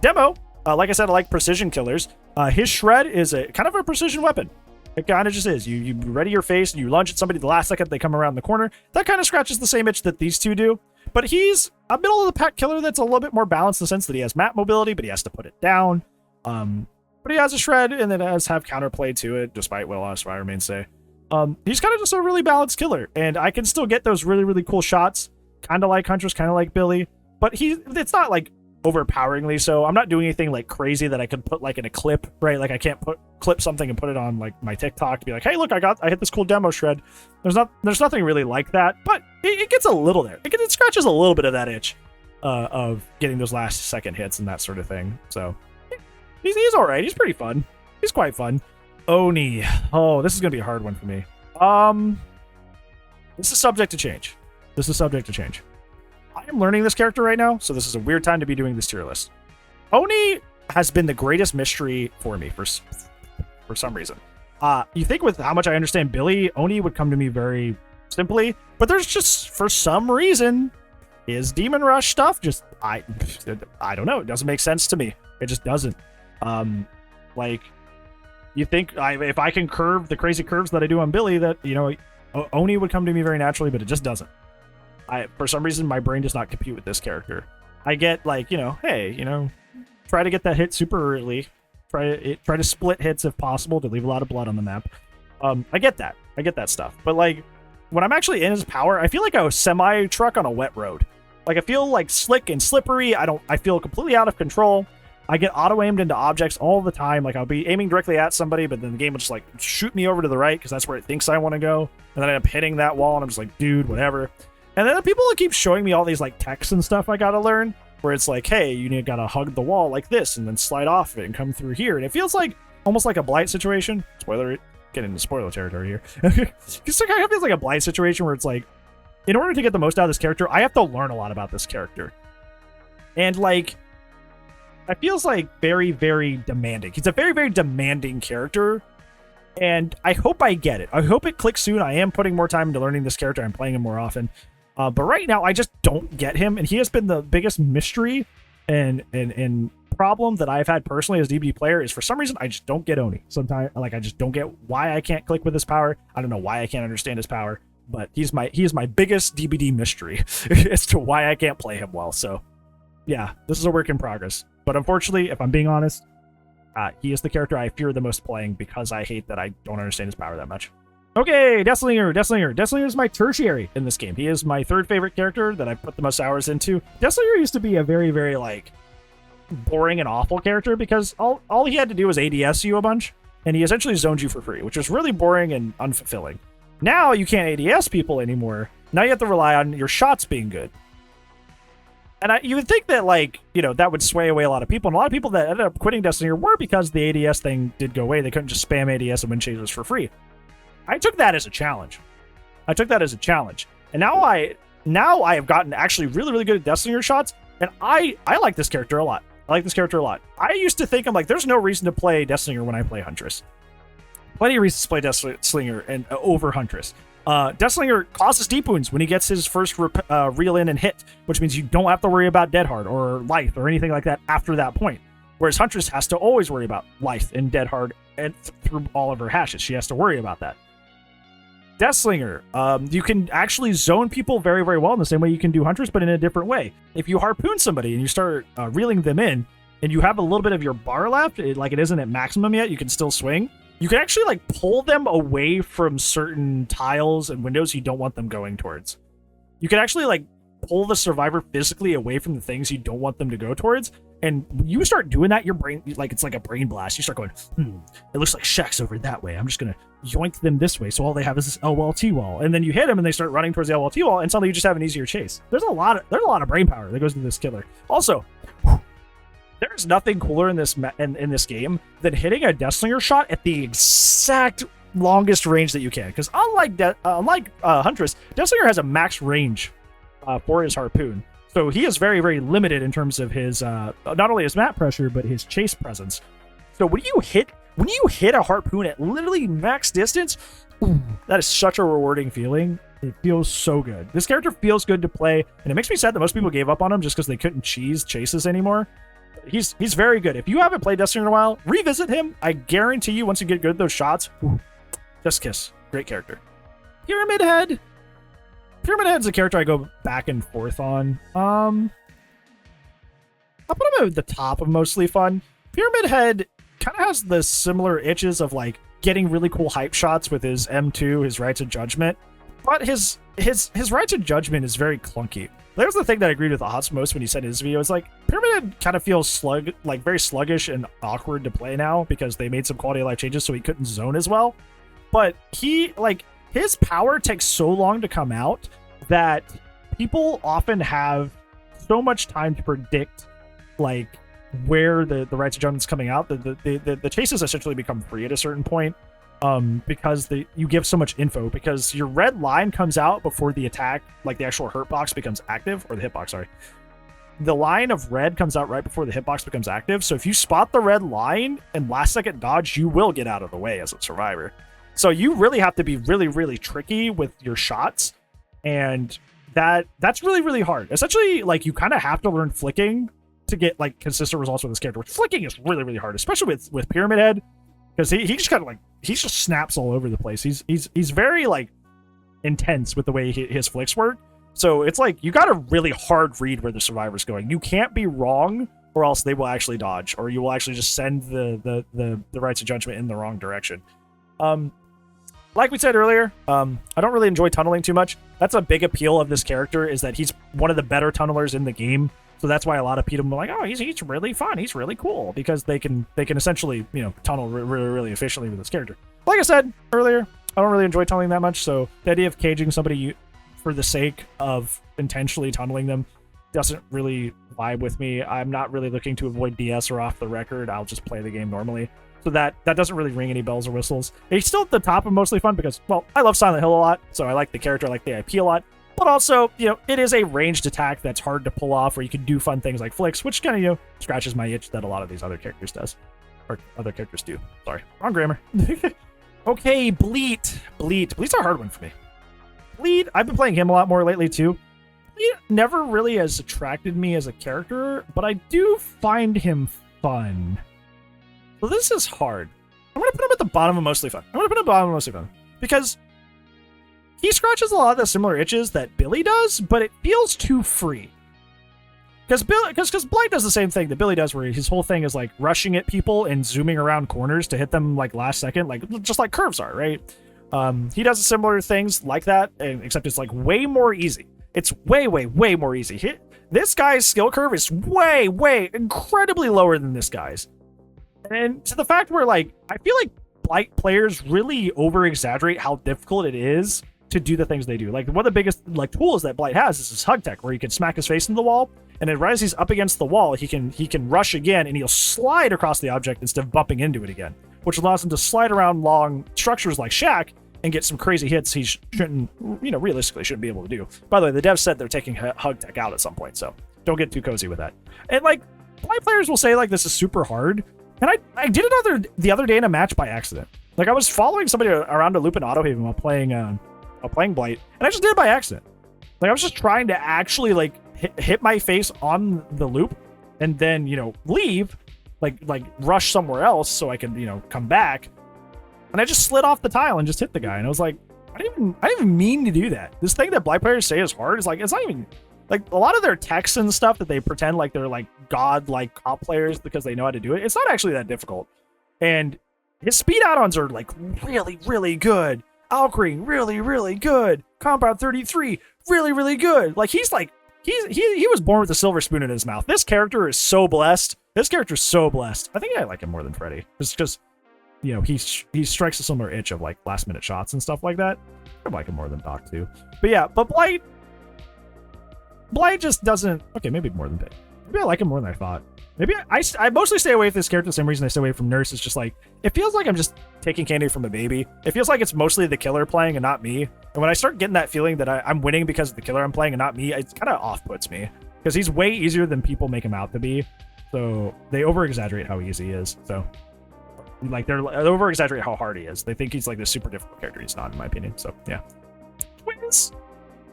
S1: Demo, like I said, I like precision killers. His shred is a kind of a precision weapon. It kind of just is. You ready your face and you lunge at somebody the last second they come around the corner. That kind of scratches the same itch that these two do. But he's a middle of the pack killer that's a little bit more balanced in the sense that he has map mobility, but he has to put it down. But he has a shred and then has have counterplay to it, despite what a lot of survivor mains say. He's kind of just a really balanced killer, and I can still get those really, really cool shots, kind of like Huntress, kind of like Billy, but it's not like overpoweringly so. I'm not doing anything like crazy that I could put like in a clip, right? Like I can't clip something and put it on like my TikTok to be like, hey, look, I hit this cool demo shred. There's nothing really like that, but it gets a little there. It scratches a little bit of that itch of getting those last second hits and that sort of thing. So he's all right. He's pretty fun. He's quite fun. Oni. Oh, this is going to be a hard one for me. This is subject to change. I am learning this character right now, so this is a weird time to be doing this tier list. Oni has been the greatest mystery for me for some reason. You think with how much I understand Billy, Oni would come to me very simply, but there's just, for some reason, his Demon Rush stuff just, I don't know. It doesn't make sense to me. It just doesn't. Like, you think if I can curve the crazy curves that I do on Billy, that, you know, Oni would come to me very naturally, but it just doesn't. For some reason, my brain does not compute with this character. I get like, you know, hey, you know, try to get that hit super early. Try to split hits if possible to leave a lot of blood on the map. I get that stuff. But like, when I'm actually in his power, I feel like a semi truck on a wet road. Like, I feel like slick and slippery. I feel completely out of control. I get auto-aimed into objects all the time. Like, I'll be aiming directly at somebody, but then the game will just, like, shoot me over to the right because that's where it thinks I want to go. And then I end up hitting that wall, and I'm just like, dude, whatever. And then people will keep showing me all these, like, texts and stuff I gotta learn, where it's like, hey, you gotta hug the wall like this and then slide off it and come through here. And it feels like almost like a Blight situation. Spoiler getting into spoiler territory here. Because it kind of feels like a Blight situation where it's like, in order to get the most out of this character, I have to learn a lot about this character. And like, it feels like very, very demanding. He's a very, very demanding character. And I hope I get it. I hope it clicks soon. I am putting more time into learning this character. I'm playing him more often. But right now, I just don't get him. And he has been the biggest mystery and problem that I've had personally as a DBD player is for some reason, I just don't get Oni. Sometimes, like, I just don't get why I can't click with his power. I don't know why I can't understand his power. But he is my biggest DBD mystery as to why I can't play him well. So, yeah, this is a work in progress. But unfortunately, if I'm being honest, he is the character I fear the most playing because I hate that I don't understand his power that much. Okay, Destlinger. Destlinger is my tertiary in this game. He is my third favorite character that I've put the most hours into. Destlinger used to be a very, very, like, boring and awful character because all he had to do was ADS you a bunch, and he essentially zoned you for free, which was really boring and unfulfilling. Now you can't ADS people anymore. Now you have to rely on your shots being good. And you would think that, like, you know, that would sway away a lot of people. And a lot of people that ended up quitting Destlinger were because the ADS thing did go away. They couldn't just spam ADS and win chases for free. I took that as a challenge. And now I have gotten actually really, really good at Destlinger shots. And I like this character a lot. I used to think, I'm like, there's no reason to play Destlinger when I play Huntress. Plenty of reasons to play Destlinger and over Huntress. Destlinger causes deep wounds when he gets his first reel in and hit, which means you don't have to worry about Dead Hard or Life or anything like that after that point. Whereas Huntress has to always worry about Life and Dead Hard and through all of her hashes. She has to worry about that. Destlinger, you can actually zone people very, very well in the same way you can do Huntress, but in a different way. If you harpoon somebody and you start reeling them in, and you have a little bit of your bar left, like it isn't at maximum yet, you can still swing. You can actually like pull them away from certain tiles and windows you don't want them going towards. You can actually like pull the survivor physically away from the things you don't want them to go towards. And when you start doing that, your brain, like it's like a brain blast. You start going, it looks like Shaq's over that way. I'm just going to yoink them this way. So all they have is this LLT wall. And then you hit them and they start running towards the LLT wall. And suddenly you just have an easier chase. There's a lot of brain power that goes into this killer. Also, there's nothing cooler in this in this game than hitting a Destlinger shot at the exact longest range that you can. Because unlike Huntress, Destlinger has a max range for his harpoon. So he is very, very limited in terms of his not only his map pressure, but his chase presence. So when you hit a harpoon at literally max distance, that is such a rewarding feeling. It feels so good. This character feels good to play, and it makes me sad that most people gave up on him just because they couldn't cheese chases anymore. He's very good. If you haven't played Destiny in a while, revisit him. I guarantee you, once you get good at those shots, just kiss. Great character. Pyramid Head. Pyramid Head's a character I go back and forth on. I'll put him at the top of mostly fun. Pyramid Head kind of has the similar itches of like getting really cool hype shots with his M2, his Rights of Judgment, but his Rights of Judgment is very clunky. There's the thing that I agreed with Oz most when he said in his video. It's like Pyramid Head kind of feels very sluggish and awkward to play now because they made some quality of life changes so he couldn't zone as well. But his power takes so long to come out that people often have so much time to predict like where the Rights of Judgment's coming out. The chases essentially become free at a certain point. Because you give so much info, because your red line comes out before the attack, like the actual hurt box becomes active, or the hitbox, sorry. The line of red comes out right before the hitbox becomes active, so if you spot the red line and last second dodge, you will get out of the way as a survivor. So you really have to be really, really tricky with your shots, and that's really, really hard. Essentially, like, you kind of have to learn flicking to get, like, consistent results with this character, which flicking is really, really hard, especially with Pyramid Head. Because he just kind of like, he just snaps all over the place. He's very like intense with the way his flicks work. So it's like, you got to really hard read where the survivor's going. You can't be wrong or else they will actually dodge, or you will actually just send the Rights of Judgment in the wrong direction. Like we said earlier, I don't really enjoy tunneling too much. That's a big appeal of this character, is that he's one of the better tunnelers in the game. So that's why a lot of people are like, oh, he's really fun. He's really cool, because they can essentially, you know, tunnel really, really efficiently with this character. Like I said earlier, I don't really enjoy tunneling that much. So the idea of caging somebody for the sake of intentionally tunneling them doesn't really vibe with me. I'm not really looking to avoid DS or off the record. I'll just play the game normally. So that doesn't really ring any bells or whistles. It's still at the top of mostly fun because, well, I love Silent Hill a lot, so I like the character, I like the IP a lot. But also, it is a ranged attack that's hard to pull off, where you can do fun things like flicks, which kind of, scratches my itch that a lot of these other characters do. Sorry, wrong grammar. Okay, Blight. Blight's a hard one for me. Blight, I've been playing him a lot more lately too. Blight never really has attracted me as a character, but I do find him fun. So this is hard. I'm going to put him at the bottom of mostly fun. Because he scratches a lot of the similar itches that Billy does, but it feels too free. Because Blight does the same thing that Billy does, where his whole thing is like rushing at people and zooming around corners to hit them like last second, like just like curves are, right? He does similar things like that, except it's like way more easy. It's way more easy. This guy's skill curve is way incredibly lower than this guy's. And to the fact where, like, I feel like Blight players really over-exaggerate how difficult it is to do the things they do. Like, one of the biggest, like, tools that Blight has is his hug tech, where he can smack his face into the wall, and then right as he's up against the wall, he can rush again, and he'll slide across the object instead of bumping into it again, which allows him to slide around long structures like Shaq and get some crazy hits he shouldn't, realistically shouldn't be able to do. By the way, the devs said they're taking hug tech out at some point, so don't get too cozy with that. And, like, Blight players will say, like, this is super hard. And I did it the other day in a match by accident. Like, I was following somebody around a loop in Autohaven while playing Blight, and I just did it by accident. Like, I was just trying to actually, like, hit my face on the loop and then, leave, like rush somewhere else so I can, come back. And I just slid off the tile and just hit the guy. And I was like, I didn't even mean to do that. This thing that Blight players say is hard is like, it's not even... Like, a lot of their techs and stuff that they pretend like they're, like, god-like comp players because they know how to do it, it's not actually that difficult. And his speed add-ons are, like, really good. Alcring, really good. Compound 33, really good. Like, he was born with a silver spoon in his mouth. This character is so blessed. I think I like him more than Freddy. Just because, he strikes a similar itch of, like, last-minute shots and stuff like that. I like him more than Doc, too. But yeah, Blight just doesn't... Okay, maybe more than Pig. Maybe I like him more than I thought. Maybe I mostly stay away from this character the same reason I stay away from Nurse. It's just like, it feels like I'm just taking candy from a baby. It feels like it's mostly the killer playing and not me. And when I start getting that feeling that I'm winning because of the killer I'm playing and not me, it kind of off-puts me. Because he's way easier than people make him out to be. So they over-exaggerate how easy he is. So, like, they over-exaggerate how hard he is. They think he's like this super difficult character. He's not, in my opinion. So, yeah. Twins!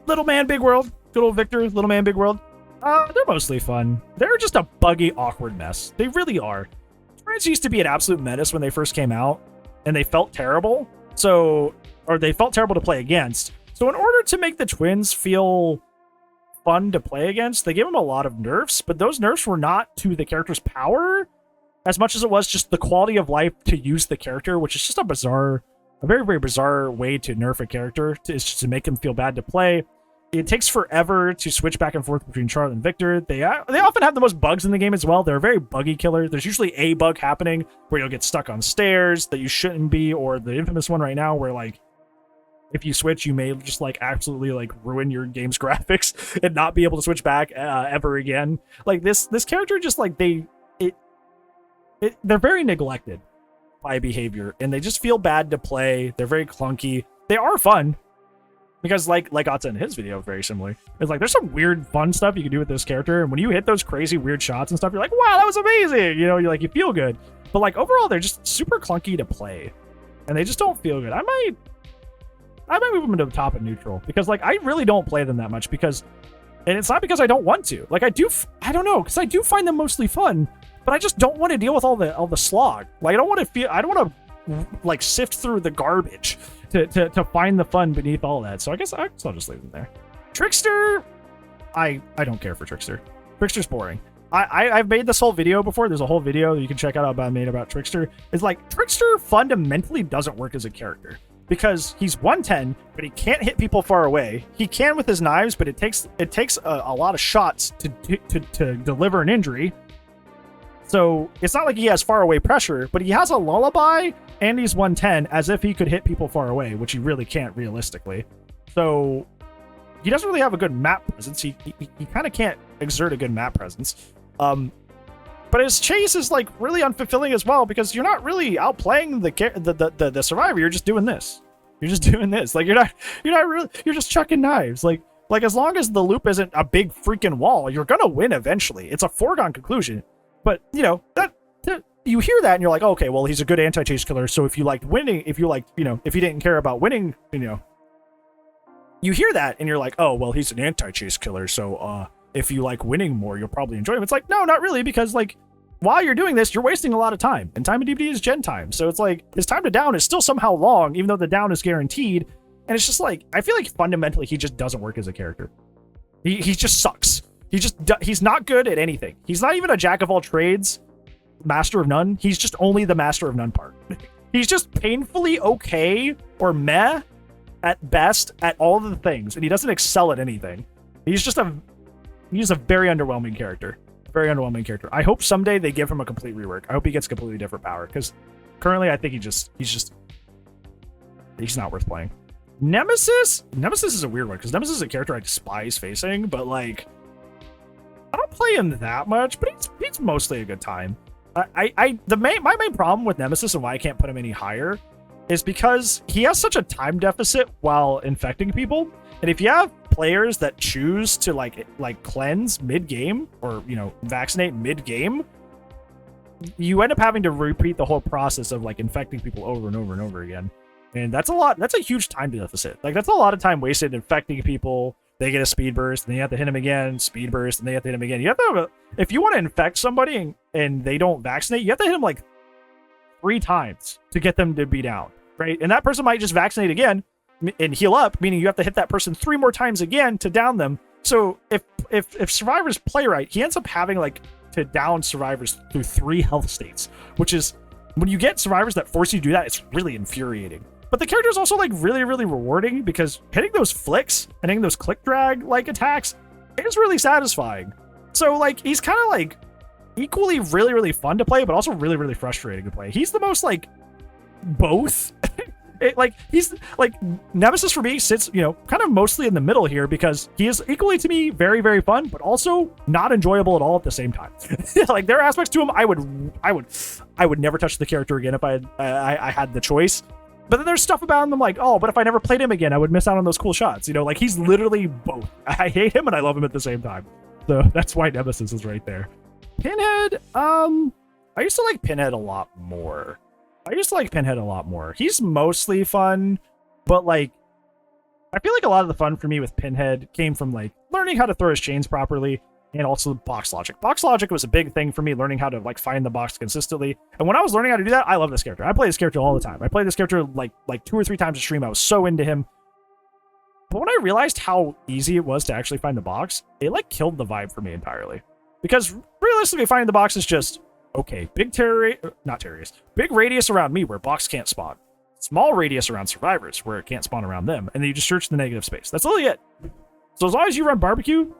S1: Little Man, Big World. Good old Victor, Little Man, Big World. They're mostly fun. They're just a buggy, awkward mess. They really are. Dredge used to be an absolute menace when they first came out, and they felt terrible. Or they felt terrible to play against. So in order to make the twins feel fun to play against, they gave them a lot of nerfs, but those nerfs were not to the character's power as much as it was just the quality of life to use the character, which is just a very bizarre way to nerf a character, is just to make them feel bad to play. It takes forever to switch back and forth between Charlotte and Victor. They often have the most bugs in the game as well. They're a very buggy killer. There's usually a bug happening where you'll get stuck on stairs that you shouldn't be, or the infamous one right now where, like, if you switch, you may just, like, absolutely, like, ruin your game's graphics and not be able to switch back ever again. Like, this character just, like, they're very neglected by behavior, and they just feel bad to play. They're very clunky. They are fun. Because like Otza in his video, very similar. It's like, there's some weird fun stuff you can do with this character. And when you hit those crazy weird shots and stuff, you're like, wow, that was amazing. You feel good. But like overall, they're just super clunky to play. And they just don't feel good. I might move them to the top of neutral. Because like, I really don't play them that much and it's not because I don't want to. Like I don't know, because I do find them mostly fun, but I just don't want to deal with all the slog. Like I don't want to like sift through the garbage to find the fun beneath all that. So I guess I'll just leave them there. Trickster, I don't care for Trickster. Trickster's boring. I've made this whole video before. There's a whole video that you can check out I made about Trickster. It's like, Trickster fundamentally doesn't work as a character because he's 110, but he can't hit people far away. He can with his knives, but it takes a lot of shots to deliver an injury. So it's not like he has far away pressure, but he has a lullaby and he's 110 as if he could hit people far away, which he really can't realistically. So he doesn't really have a good map presence. He kind of can't exert a good map presence. But his chase is like really unfulfilling as well, because you're not really outplaying the survivor. You're just doing this. You're just doing this. Like you're not really, you're just chucking knives. Like as long as the loop isn't a big freaking wall, you're gonna win eventually. It's a foregone conclusion. But you know that you hear that and you're like, okay, well, he's a good anti-chase killer. So if you liked winning, if you didn't care about winning, you hear that and you're like, oh, well, he's an anti-chase killer. So if you like winning more, you'll probably enjoy him. It's like, no, not really, because like while you're doing this, you're wasting a lot of time, and time in DBD is gen time. So it's like his time to down is still somehow long, even though the down is guaranteed. And it's just like, I feel like fundamentally he just doesn't work as a character. He just sucks. He's not good at anything. He's not even a jack of all trades, master of none. He's just only the master of none part. He's just painfully okay or meh at best at all of the things, and he doesn't excel at anything. He's a very underwhelming character. Very underwhelming character. I hope someday they give him a complete rework. I hope he gets a completely different power, because currently I think he's not worth playing. Nemesis is a weird one, because Nemesis is a character I despise facing, but like I don't play him that much, but he's mostly a good time. My main problem with Nemesis and why I can't put him any higher is because he has such a time deficit while infecting people. And if you have players that choose to like cleanse mid-game or, vaccinate mid-game, you end up having to repeat the whole process of like infecting people over and over and over again. And that's a huge time deficit. Like that's a lot of time wasted infecting people. They get a speed burst, and then you have to hit them again, speed burst, and they have to hit them again. You have to have if you want to infect somebody and they don't vaccinate, you have to hit them like 3 times to get them to be down, right? And that person might just vaccinate again and heal up, meaning you have to hit that person 3 more times again to down them. So if survivors play right, he ends up having like to down survivors through 3 health states, which is when you get survivors that force you to do that, it's really infuriating. But the character is also like really, really rewarding, because hitting those flicks and hitting those click drag like attacks is really satisfying. So like he's kind of like equally really, really fun to play, but also really, really frustrating to play. He's the most like both. He's like Nemesis for me sits, kind of mostly in the middle here, because he is equally to me very, very fun, but also not enjoyable at all at the same time. Like there are aspects to him I would never touch the character again if I had the choice. But then there's stuff about him I'm like, oh, but if I never played him again, I would miss out on those cool shots. Like he's literally both. I hate him and I love him at the same time. So that's why Nemesis is right there. Pinhead, I used to like Pinhead a lot more. He's mostly fun, but like I feel like a lot of the fun for me with Pinhead came from like learning how to throw his chains properly, and also box logic. Box logic was a big thing for me, learning how to like find the box consistently. And when I was learning how to do that, I love this character. I play this character all the time. I play this character like 2 or 3 times a stream. I was so into him. But when I realized how easy it was to actually find the box, it like killed the vibe for me entirely. Because realistically, finding the box is just, okay, big radius around me where box can't spawn. Small radius around survivors where it can't spawn around them. And then you just search the negative space. That's literally it. So as long as you run barbecue,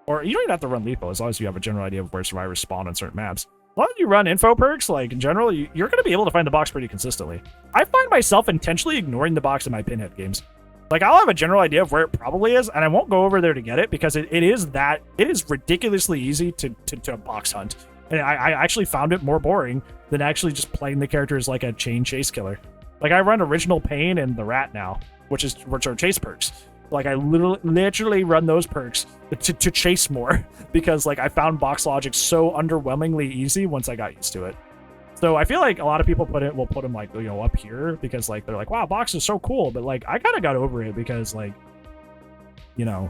S1: or you don't even have to run lethal, as long as you have a general idea of where survivors spawn on certain maps. As long as you run info perks, like in general, you're going to be able to find the box pretty consistently. I find myself intentionally ignoring the box in my Pinhead games. Like I'll have a general idea of where it probably is, and I won't go over there to get it, because it is ridiculously easy to box hunt. And I actually found it more boring than actually just playing the character as like a chain chase killer. Like I run Original Pain and the Rat now, which are chase perks. Like I literally run those perks to chase more, because like I found box logic so underwhelmingly easy once I got used to it. So I feel like a lot of people will put them like, up here, because like they're like, wow, box is so cool. But like I kind of got over it, because like, I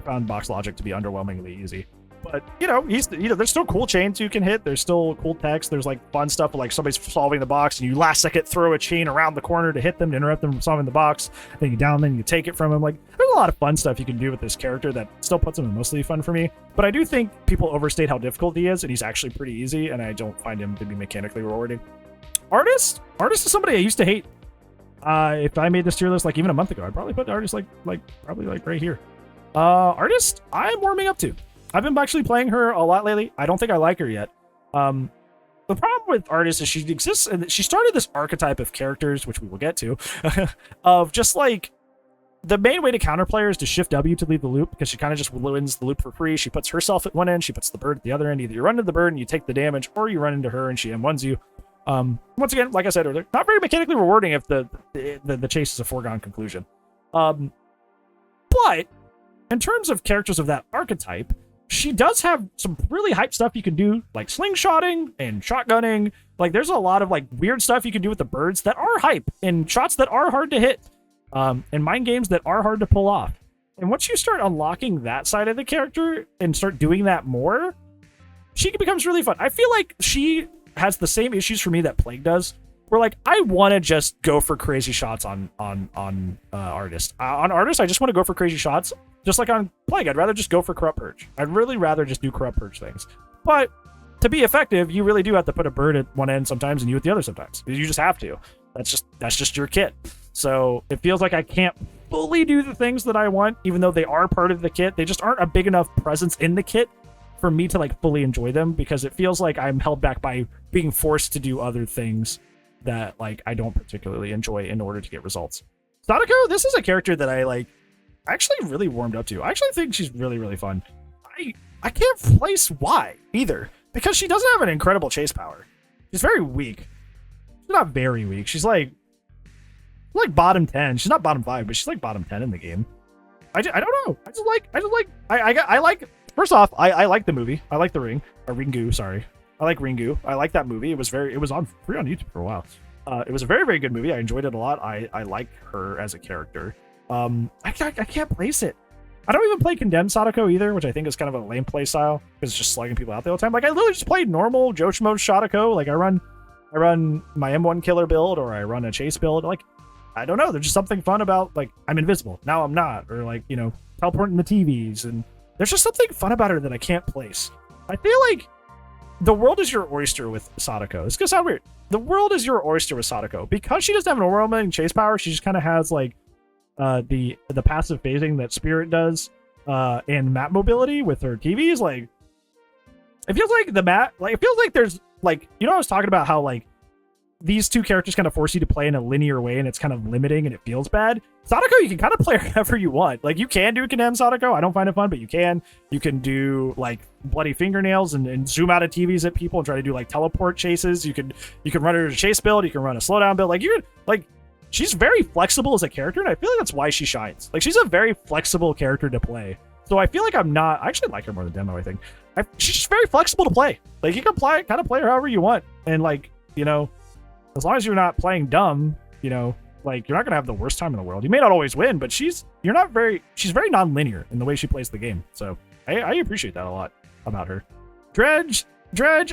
S1: found box logic to be underwhelmingly easy. But there's still cool chains you can hit. There's still cool text. There's like fun stuff like somebody's solving the box and you last second throw a chain around the corner to hit them to interrupt them from solving the box. Then you down them, you take it from them. Like there's a lot of fun stuff you can do with this character that still puts him in mostly fun for me. But I do think people overstate how difficult he is, and he's actually pretty easy, and I don't find him to be mechanically rewarding. Artist is somebody I used to hate. If I made this tier list like even a month ago, I'd probably put Artist probably right here. Artist, I'm warming up to. I've been actually playing her a lot lately. I don't think I like her yet. The problem with Artist is she exists, and she started this archetype of characters, which we will get to, of just like the main way to counter player is to shift W to leave the loop, because she kind of just wins the loop for free. She puts herself at one end, she puts the bird at the other end. Either you run into the bird and you take the damage, or you run into her and she M1s you. Once again, like I said earlier, not very mechanically rewarding if the chase is a foregone conclusion. But in terms of characters of that archetype, she does have some really hype stuff you can do, like slingshotting and shotgunning. Like, there's a lot of like weird stuff you can do with the birds that are hype, and shots that are hard to hit, and mind games that are hard to pull off. And once you start unlocking that side of the character and start doing that more, she becomes really fun. I feel like she has the same issues for me that Plague does, where like I want to just go for crazy shots on Artist. On Artist, I just want to go for crazy shots. Just like on Plague, I'd rather just go for Corrupt Purge. I'd really rather just do Corrupt Purge things. But to be effective, you really do have to put a bird at one end sometimes and you at the other sometimes. You just have to. That's just your kit. So it feels like I can't fully do the things that I want, even though they are part of the kit. They just aren't a big enough presence in the kit for me to like fully enjoy them, because it feels like I'm held back by being forced to do other things that like I don't particularly enjoy in order to get results. Sadako, this is a character that I actually really warmed up to. I actually think she's really, really fun. I can't place why either, because she doesn't have an incredible chase power. She's very weak. She's not very weak. She's like bottom 10. She's not bottom 5, but she's like bottom 10 in the game. I don't know. I like first off, I like the movie. I like the Ringu, sorry. I like Ringu. I like that movie. It was on free on YouTube for a while. It was a very, very good movie. I enjoyed it a lot. I like her as a character. I can't place it. I don't even play Condemned Sadako either, which I think is kind of a lame play style, because it's just slugging people out the whole time. Like, I literally just played normal Joshimo Sadako. Like, I run my M1 killer build, or I run a chase build. Like, I don't know. There's just something fun about, like, I'm invisible. Now I'm not. Or, like, you know, teleporting the TVs. And there's just something fun about her that I can't place. I feel like the world is your oyster with Sadako. It's gonna sound weird. The world is your oyster with Sadako. Because she doesn't have an overwhelming chase power, she just kind of has, like, the passive phasing that Spirit does, and map mobility with her TVs. Like, it feels like the map, like, it feels like there's, like, you know, I was talking about how, like, these two characters kind of force you to play in a linear way, and it's kind of limiting and it feels bad. Sadako, you can kind of play however you want. Like, you can do Condemned Sadako. I don't find it fun, but you can. You can do, like, bloody fingernails and zoom out of TVs at people and try to do, like, teleport chases. You can run her as a chase build. You can run a slowdown build. Like, you like, she's very flexible as a character, and I feel like that's why she shines. Like, she's a very flexible character to play. So I feel like I actually like her more than Demo, I think. She's just very flexible to play. Like, you can kind of play her however you want. And, like, you know, as long as you're not playing dumb, you know, like, you're not going to have the worst time in the world. You may not always win, but she's very non-linear in the way she plays the game. So I appreciate that a lot about her. Dredge,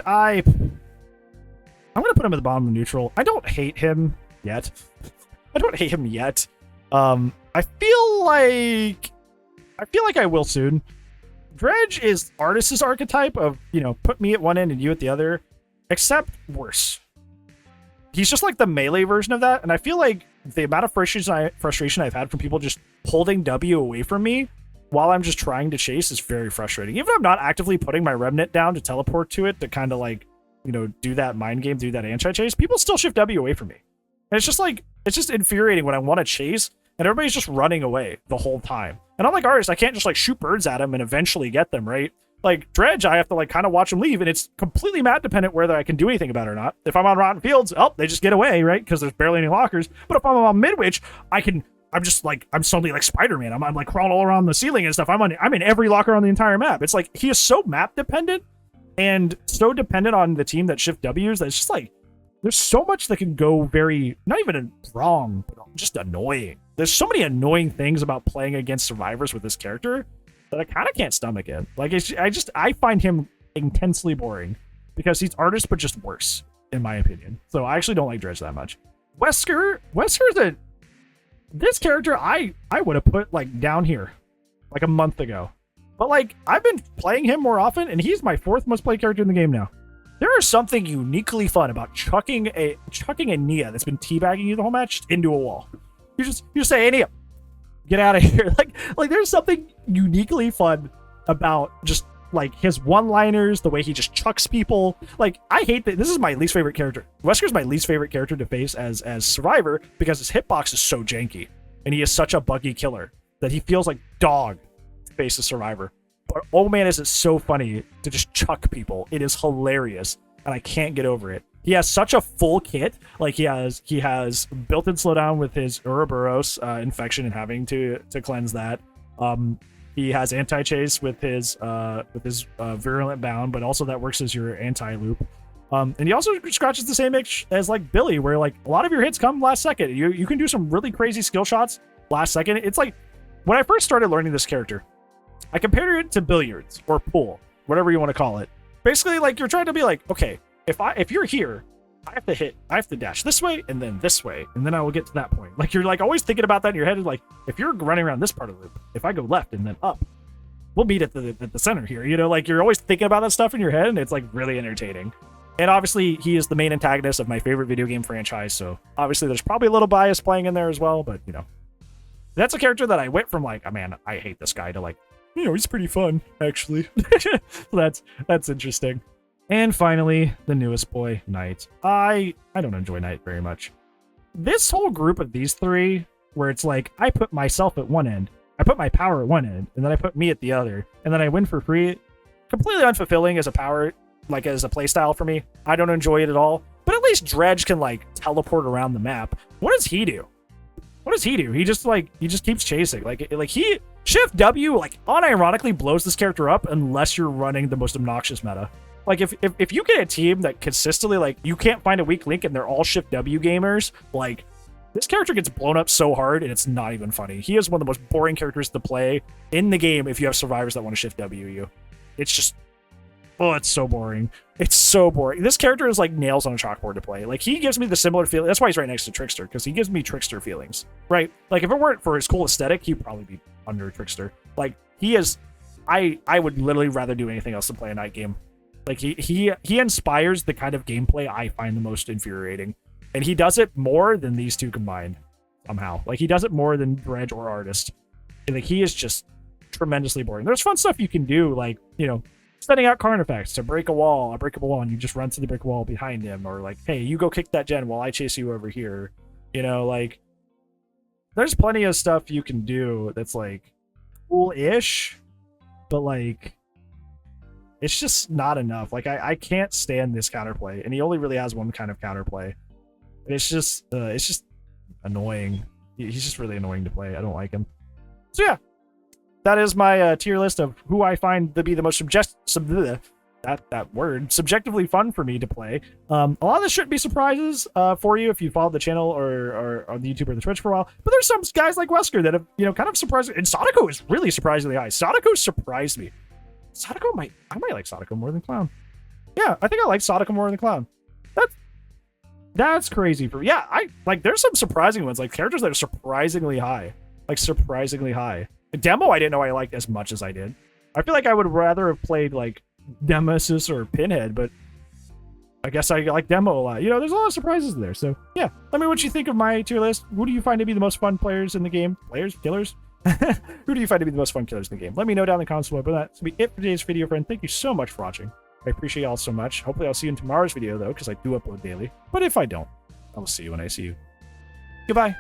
S1: I'm going to put him at the bottom of neutral. I don't hate him yet. I feel like I will soon. Dredge is Artist's archetype of, you know, put me at one end and you at the other, except worse. He's just like the melee version of that, and I feel like the amount of frustration I've had from people just holding W away from me while I'm just trying to chase is very frustrating. Even if I'm not actively putting my Remnant down to teleport to it to kind of, like, you know, do that mind game, do that anti-chase, people still shift W away from me. And it's just like, it's just infuriating when I want to chase and everybody's just running away the whole time. And I'm like, Artist, I can't just, like, shoot birds at them and eventually get them, right? Like, Dredge, I have to, like, kind of watch them leave, and it's completely map dependent whether I can do anything about it or not. If I'm on Rotten Fields, they just get away, right? Because there's barely any lockers. But if I'm on Midwich, I'm suddenly like Spider-Man. I'm like crawling all around the ceiling and stuff. I'm in every locker on the entire map. It's like, he is so map dependent and so dependent on the team that shift W's that it's just like, there's so much that can go very, not even wrong, but just annoying. There's so many annoying things about playing against survivors with this character that I kind of can't stomach it. Like, I find him intensely boring because he's Artist, but just worse, in my opinion. So I actually don't like Dredge that much. Wesker's this character I would have put, like, down here like a month ago. But, like, I've been playing him more often, and he's my 4th most played character in the game now. There is something uniquely fun about chucking a Nia that's been teabagging you the whole match into a wall. You just say, hey, Nia, get out of here. Like there's something uniquely fun about just, like, his one-liners, the way he just chucks people. Like, I hate that. This is my least favorite character. Wesker's my least favorite character to face as Survivor because his hitbox is so janky. and he is such a buggy killer that he feels like dog to face a survivor. But oh man, is it so funny to just chuck people. It is hilarious, and I can't get over it. He has such a full kit. Like he has built-in slowdown with his Ouroboros infection and having to cleanse that. He has anti-chase with his virulent bound, but also that works as your anti-loop. And he also scratches the same itch as like Billy, where like a lot of your hits come last second. You can do some really crazy skill shots last second. It's like when I first started learning this character, I compared it to billiards or pool, whatever you want to call it. Basically, like you're trying to be like, okay, if you're here, I have to dash this way and then this way, and then I will get to that point. Like you're like always thinking about that in your head. Like if you're running around this part of the loop, if I go left and then up, we'll meet at the center here. You know, like you're always thinking about that stuff in your head, and it's like really entertaining. And obviously, he is the main antagonist of my favorite video game franchise, so obviously there's probably a little bias playing in there as well, but, you know. That's a character that I went from, like, oh, man, I hate this guy, to, like, you know, he's pretty fun, actually. So that's interesting. And finally, the newest boy, Knight. I don't enjoy Knight very much. This whole group of these three, where it's like, I put myself at one end, I put my power at one end, and then I put me at the other, and then I win for free, completely unfulfilling as a power, like as a playstyle for me. I don't enjoy it at all. But at least Dredge can like teleport around the map. What does he do? What does he do? He just keeps chasing. Like he Shift W like unironically blows this character up unless you're running the most obnoxious meta. Like if you get a team that consistently like you can't find a weak link and they're all Shift W gamers, like this character gets blown up so hard and it's not even funny. He is one of the most boring characters to play in the game if you have survivors that want to Shift W you. It's just oh, it's so boring. It's so boring. This character is like nails on a chalkboard to play. Like, he gives me the similar feeling. That's why he's right next to Trickster, because he gives me Trickster feelings, right? Like, if it weren't for his cool aesthetic, he'd probably be under Trickster. Like, he is... I would literally rather do anything else than play a Night game. Like, he inspires the kind of gameplay I find the most infuriating. And he does it more than these two combined, somehow. Like, he does it more than Dredge or Artist. And, like, he is just tremendously boring. There's fun stuff you can do, like, you know, sending out Carnifex to break a breakable wall, and you just run to the brick wall behind him, or like, hey, you go kick that gen while I chase you over here. You know, like, there's plenty of stuff you can do that's like cool-ish, but like, it's just not enough. Like, I can't stand this counterplay, and he only really has one kind of counterplay. It's just annoying. He's just really annoying to play. I don't like him. So yeah. That is my tier list of who I find to be the most subjectively fun for me to play. A lot of this shouldn't be surprises for you if you followed the channel or on the YouTube or the Twitch for a while. But there's some guys like Wesker that have, you know, kind of surprised me. And Sadako is really surprisingly high. Sadako surprised me. I might like Sadako more than Clown. Yeah, I think I like Sadako more than Clown. That's crazy for me. Yeah, there's some surprising ones, like characters that are surprisingly high. Like surprisingly high. Demo I didn't know I liked as much as I did. I feel like I would rather have played like Nemesis or Pinhead, but I guess I like Demo a lot. You know, there's a lot of surprises there. So yeah, let me know what you think of my tier list. Who do you find to be the most fun players in the game? Killers? Who do you find to be the most fun killers in the game? Let me know down in the comments below. But that's gonna be it for today's video, friend. Thank you so much for watching. I appreciate y'all so much. Hopefully I'll see you in tomorrow's video though, because I do upload daily. But if I don't, I will see you when I see you. Goodbye.